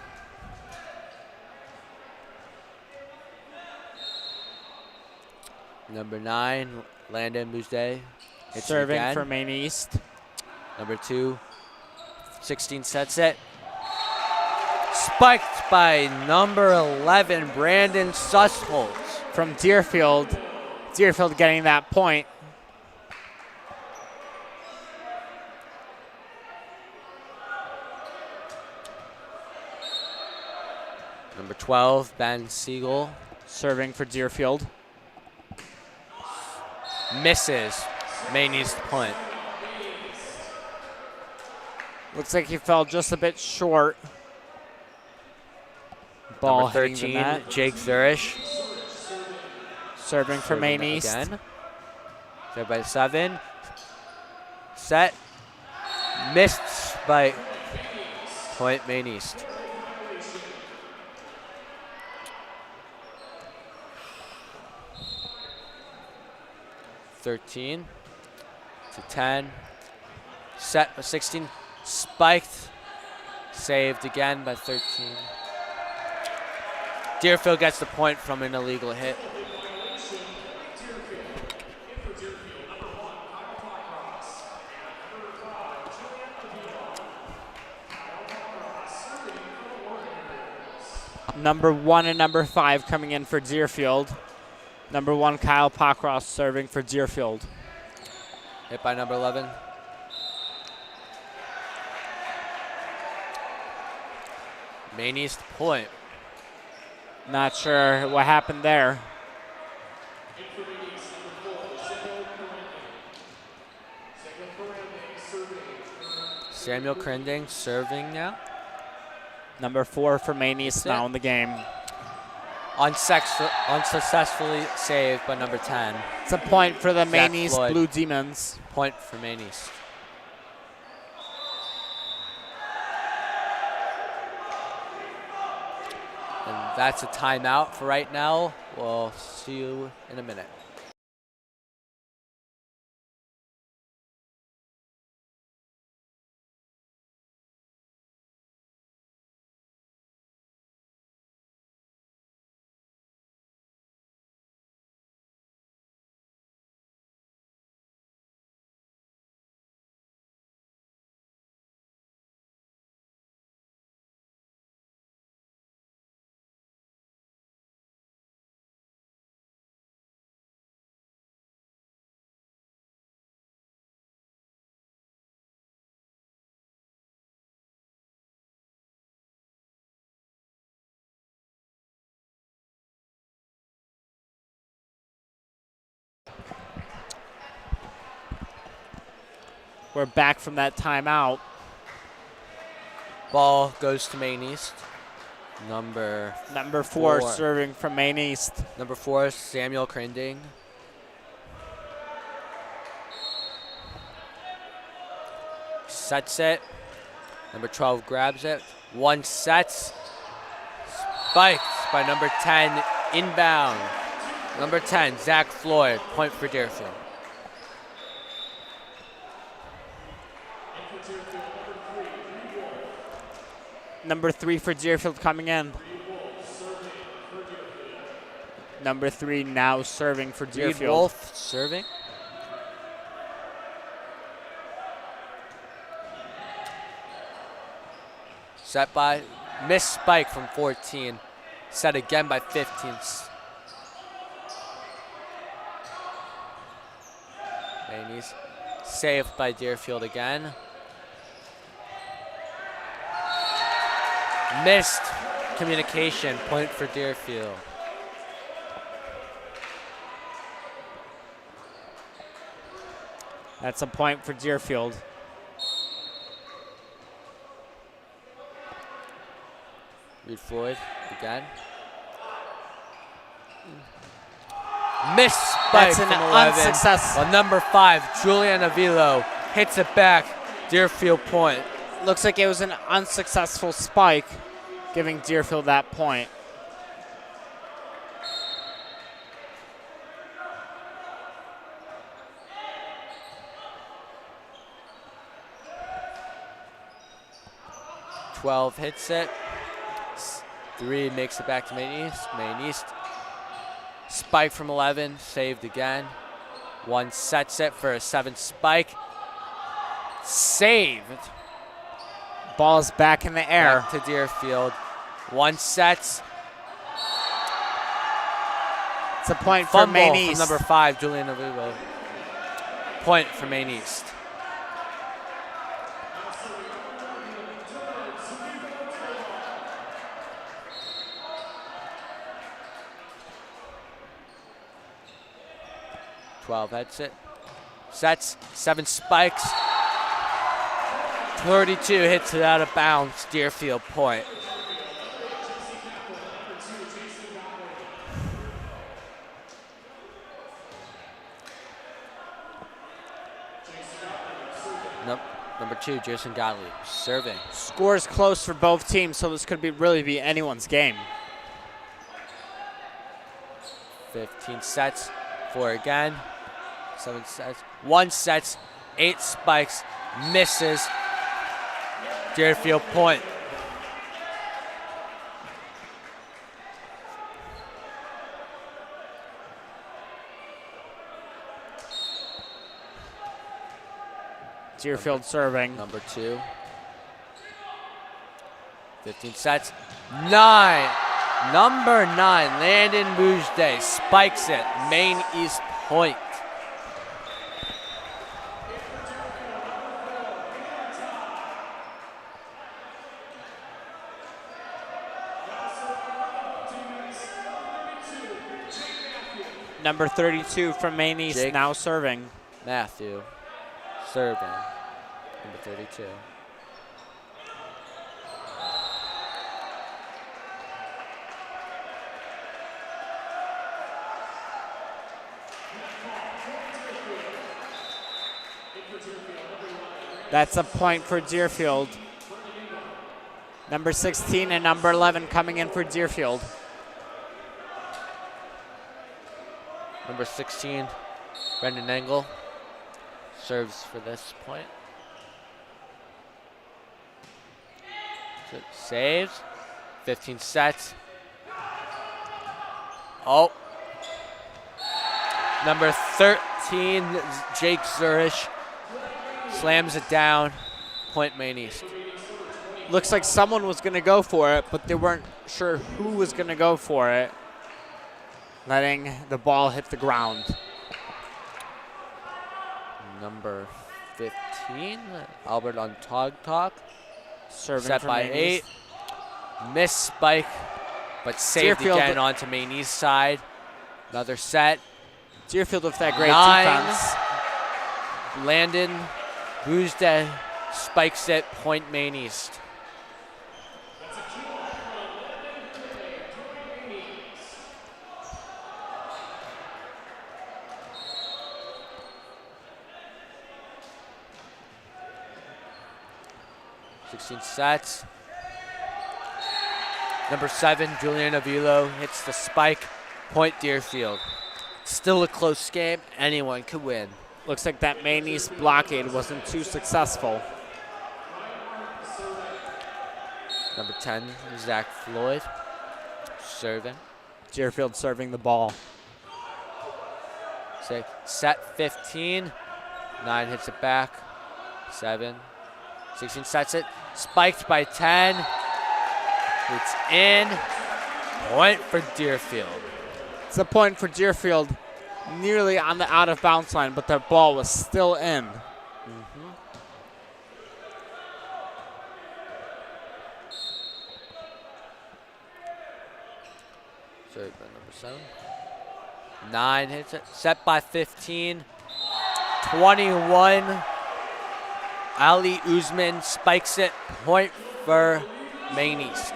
Number 9, Landon Boujde hits Serving it again. for Maine East. Number 2, 16 sets it. Spiked by number 11, Brandon Sussholtz. From Deerfield. Deerfield getting that point. Number 12, Ben Siegel. Serving for Deerfield. Misses. Maine East point. Looks like he fell just a bit short. Ball Number hitting the 13, net. Jake Zurish. Serving for Maine Serving East. again. Served by 7. Set. Missed by point Maine East. (13 to 10). Set by 16. Spiked. Saved again by 13. Deerfield gets the point from an illegal hit. Number 1 and number 5 coming in for Deerfield. Number 1, Kyle Pockross serving for Deerfield. Hit by number 11. Maine East point. Not sure what happened there. Samuel Crending serving now. Number 4 for Maine East now in the game. Unsuccessfully saved by number 10. It's a point for the Zach Maine East Floyd. Blue Demons. Point for Maine East. And that's a timeout for right now. We'll see you in a minute. We're back from that timeout. Ball goes to Maine East. Number Four Four. serving from Maine East. Number 4, Samuel Cranding. Sets it. Number 12 grabs it. One sets. Spiked by number 10, inbound. Number 10, Zach Floyd, point for Deerfield. Number 3 for Deerfield coming in. Number 3 now serving for Reed Deerfield. Wolf serving. Set by, missed spike from 14. Set again by 15. Maine saved by Deerfield again. Missed communication, point for Deerfield. That's a point for Deerfield. Reed Floyd again. Missed spike That's an from 11. unsuccessful. Well, number 5, Julian Avilo, hits it back. Deerfield point. Looks like it was an unsuccessful spike, giving Deerfield that point. Twelve hits it. 3 makes it back to Maine East. Maine East. Spike from 11, saved again. 1 sets it for a 7 spike. Saved. Ball's back in the air. Back to Deerfield. 1 sets. It's a point for Fumble Maine from East. number 5, Julian Avivo. Point for Maine East. Heads it. Sets, 7 spikes. 32 hits it out of bounds. Deerfield point. Nope. Number 2, Jason Gottlieb, serving. Score's close for both teams, so this could really be anyone's game. 15 sets, 4 again. 7 sets, 1 sets, 8 spikes, misses. Deerfield point. Deerfield serving. Number 2. 15 sets, 9. Number 9, Landon Mujde spikes it. Maine East point. Number 32 from Maine East Jake now serving. Matthew serving. Number 32. That's a point for Deerfield. Number 16 and number 11 coming in for Deerfield. Number 16, Brendan Engel, serves for this point. So saves, 15 sets. Oh. Number 13, Jake Zurich, slams it down, point Maine East. Looks like someone was going to go for it, but they weren't sure who was going to go for it, letting the ball hit the ground. Number 15, Albert on Talk, Serving set for by Maine 8. East. Missed spike, but saved Deerfield- again onto Maine East side. Another set. Deerfield with that great 9. defense. Landon Boozda spikes it, point Maine East. Sets. Number 7, Julian Avilo hits the spike, point Deerfield. Still a close game, anyone could win. Looks like that Maine East blockade wasn't too successful. Number 10, Zach Floyd, serving. Deerfield serving the ball. Set 15, 9 hits it back, 7, 16 sets it, spiked by 10, it's in, point for Deerfield. It's a point for Deerfield, nearly on the out of bounds line, but the ball was still in. Sorry, by number 7. 9 hits it, set by 15, 21. Ali Uzman spikes it, point for Maine East.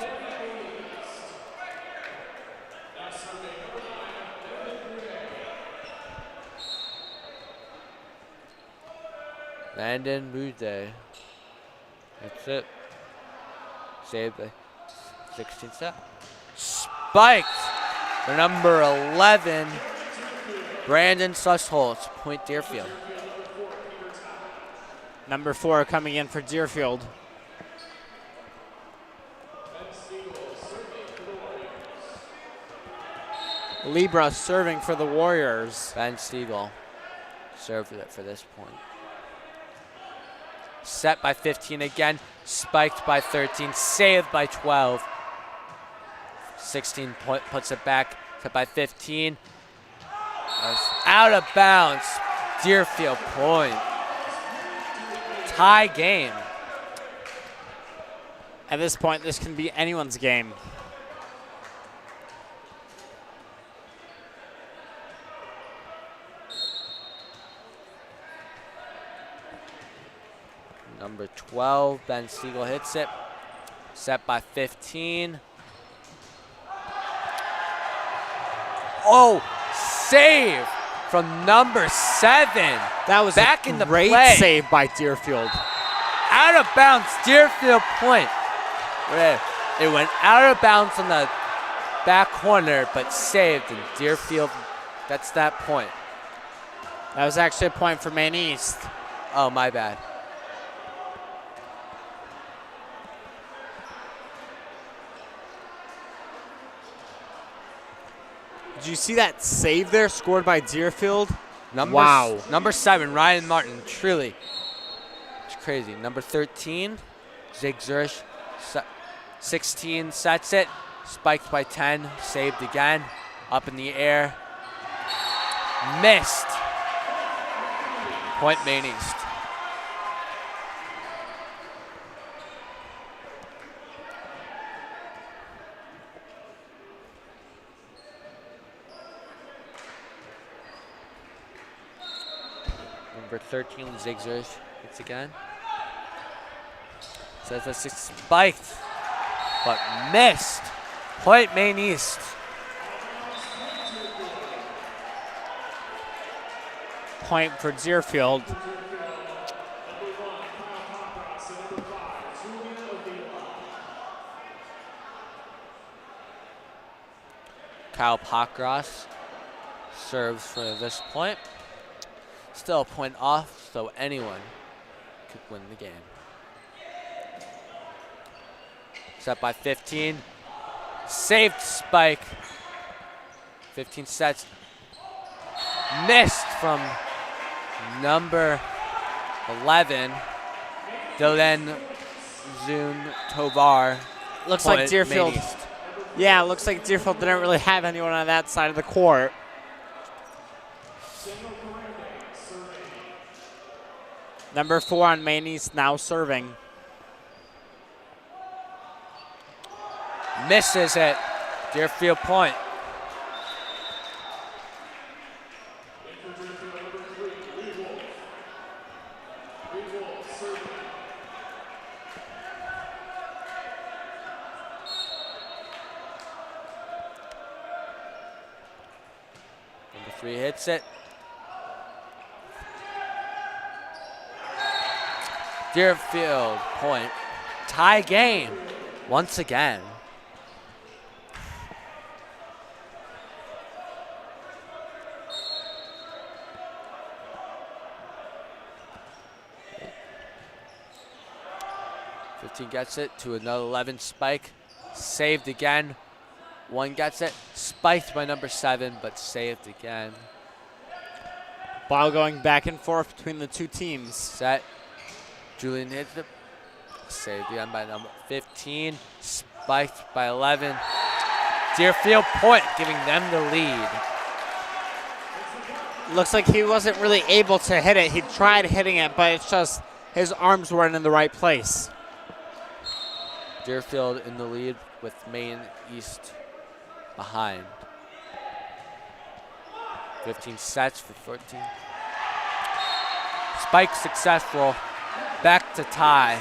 Landon Bude. That's it. Saved by 16 set. Spiked for number 11, Brandon Sussholtz, point Deerfield. Number 4 coming in for Deerfield. Libra serving for the Warriors. Ben Stiegel served it for this point. Set by 15 again, spiked by 13, saved by 12. 16 puts it back, set by 15. Out of bounds, Deerfield point. Tie game. At this point, this can be anyone's game. Number 12, Ben Stiegel hits it. Set by 15. Oh, save from number 7. That was back a in the great play. save by Deerfield. Out of bounds, Deerfield point. It went out of bounds on the back corner, but saved, and Deerfield, that's that point. That was actually a point for Maine East. Oh, my bad. Did you see that save there scored by Deerfield? Wow. Number 7, Ryan Martin, truly. It's crazy. Number 13, Zig Zurich, 16 sets it, spiked by 10, saved again, up in the air. Missed. Point Maine East. Number 13, Zig Zurich hits again. Says that's spiked, but missed. Point Maine East. Point for Deerfield. Kyle Pockross serves for this point. Still a point off, so anyone could win the game. Set by 15. Saved spike. 15 sets. Missed from number 11. Dylan Zun Tovar. Looks like Point, Deerfield. Maine East. Yeah, looks like Deerfield didn't really have anyone on that side of the court. Number 4 on Maine East now serving. Misses it. Deerfield point. Number 3 hits it. Deerfield point. Tie game once again. Gets it to another 11 spike. Saved again. 1 gets it. Spiked by number 7, but saved again. Ball going back and forth between the two teams. Set. Julian hits it. Saved again by number 15. Spiked by 11. Deerfield point, giving them the lead. Looks like he wasn't really able to hit it. He tried hitting it, but it's just his arms weren't in the right place. Deerfield in the lead with Maine East behind. 15 sets for 14. Spike successful. Back to tie.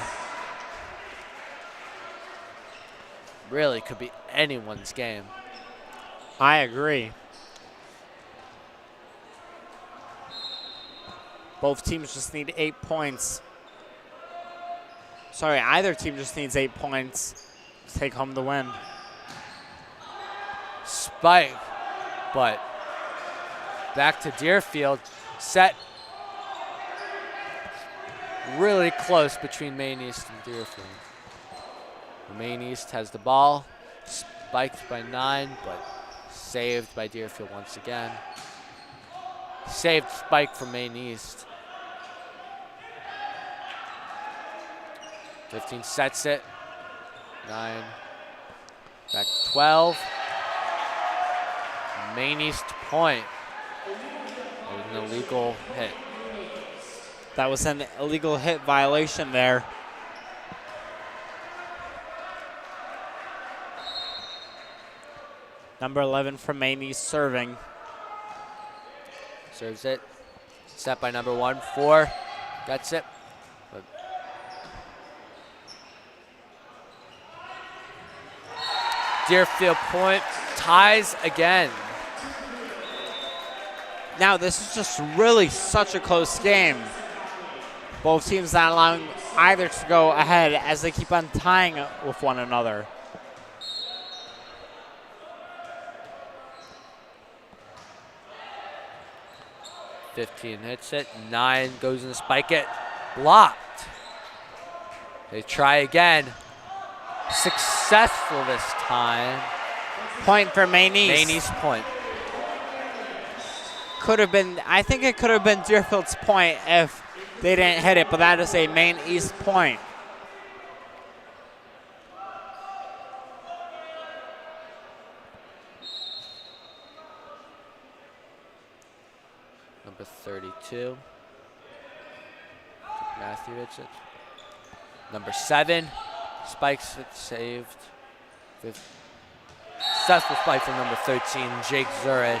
Really could be anyone's game. I agree. Both teams just need 8 points. Sorry, either team just needs 8 points to take home the win. Spike, but back to Deerfield. Set really close between Maine East and Deerfield. Maine East has the ball, spiked by 9, but saved by Deerfield once again. Saved spike from Maine East. 15 sets it. 9. Back to 12. Maine East point. An illegal hit. That was an illegal hit violation there. Number 11 from Maine East serving. Serves it. Set by number 1. 4. Gets it. But Deerfield point. Ties again. Now this is just really such a close game. Both teams not allowing either to go ahead as they keep on tying with one another. $15 hits it. 9 goes in to spike it. Blocked. They try again. Successful this time. Point for Maine East. Maine East point. Could have been, I think it could have been Deerfield's point if they didn't hit it, but that is a Maine East point. Number 32. Matthew hits it. Number 7. Spikes it, saved. Successful spike from number 13, Jake Zurich.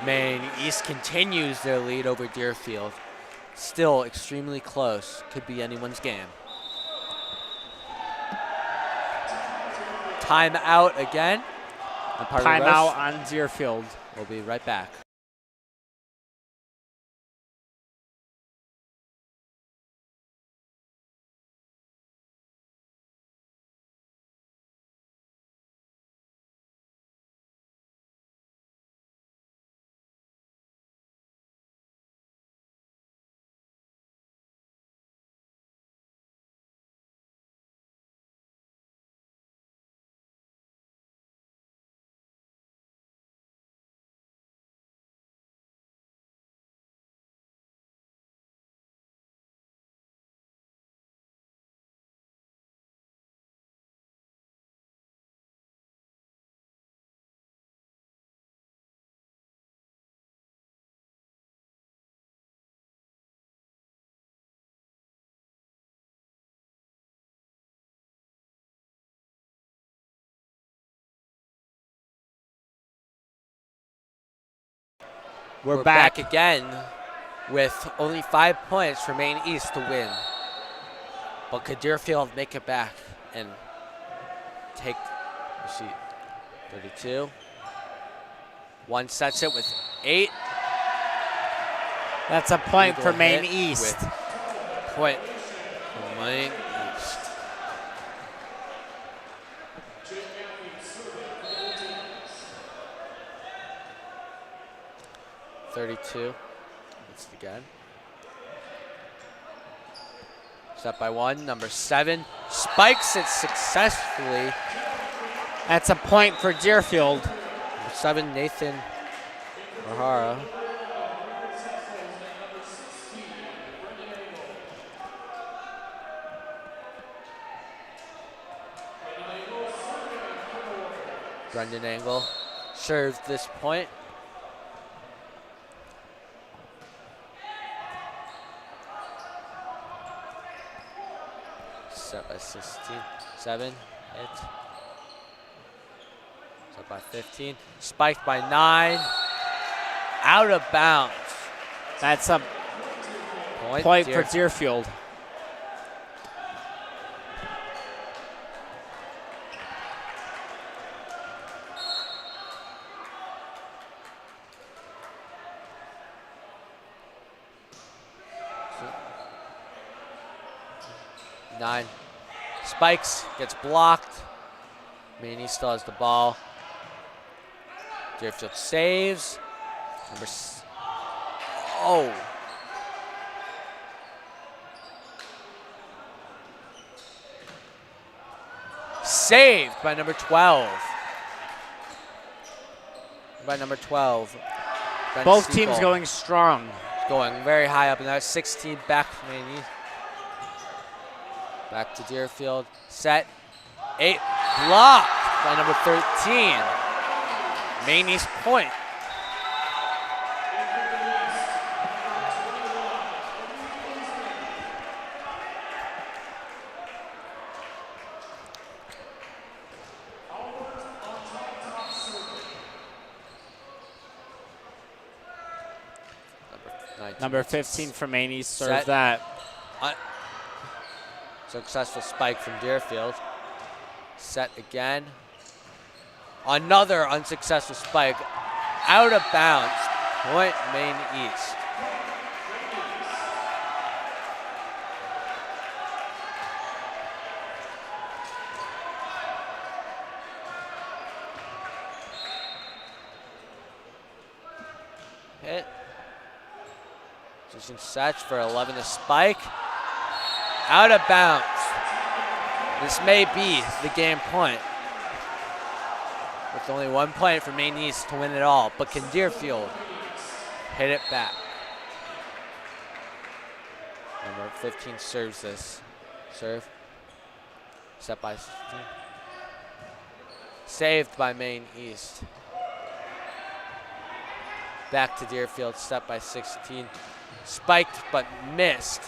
Maine East continues their lead over Deerfield. Still extremely close. Could be anyone's game. Timeout again. Timeout on Deerfield. We'll be right back. We're back. again with only 5 points for Maine East to win. But could Deerfield make it back and take the seat? 32. One sets it with 8. That's a point Eagle for Maine hit East. with point for Maine East. .32. It's again. Set by 1. Number 7 spikes it successfully. That's a point for Deerfield. Number 7, Nathan O'Hara. Brendan Angle serves this point. Set by 16, 7, hit. Set by 15, spiked by 9, out of bounds. That's a point for Deerfield. Nine. Spikes, gets blocked. Maine East still has the ball. Deerfield saves. Oh. Saved by number 12. Brendan Both teams Siegel. going strong. Going very high up, and that's 16 back to Maine East. Back to Deerfield. Set. 8. Blocked by number 13. Maine East point. Number 15 for Maine East serves Set. that. Successful spike from Deerfield. Set again. Another unsuccessful spike. Out of bounds. Point Maine East. Hit. Position sets for 11 to spike. Out of bounds. This may be the game point. With only 1 point for Maine East to win it all. But can Deerfield hit it back? Number 15 serves this. Serve. Set by 16. Saved by Maine East. Back to Deerfield, set by 16. Spiked but missed.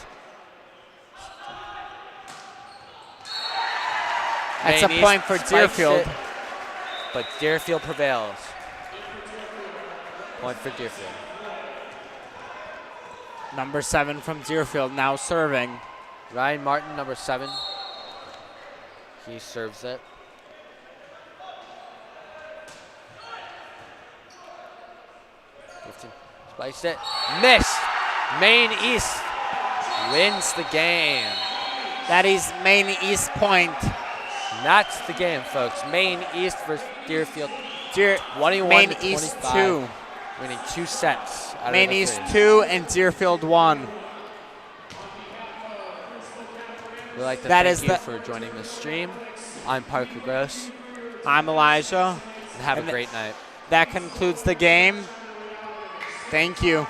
That's a Maine point East for spikes Deerfield. it, but Deerfield prevails. Point for Deerfield. Number 7 from Deerfield now serving. Ryan Martin, number 7. He serves it. Spikes it. Missed. Maine East wins the game. That is Maine East point. That's the game, folks. Maine East versus Deerfield. 21 Maine to East 25. 2. Winning 2 sets. Out Maine of the East 3. 2 and Deerfield 1. We'd like to That thank is you the- for joining the stream. I'm Parker Gross. I'm Elijah. And have And a great night. That concludes the game. Thank you.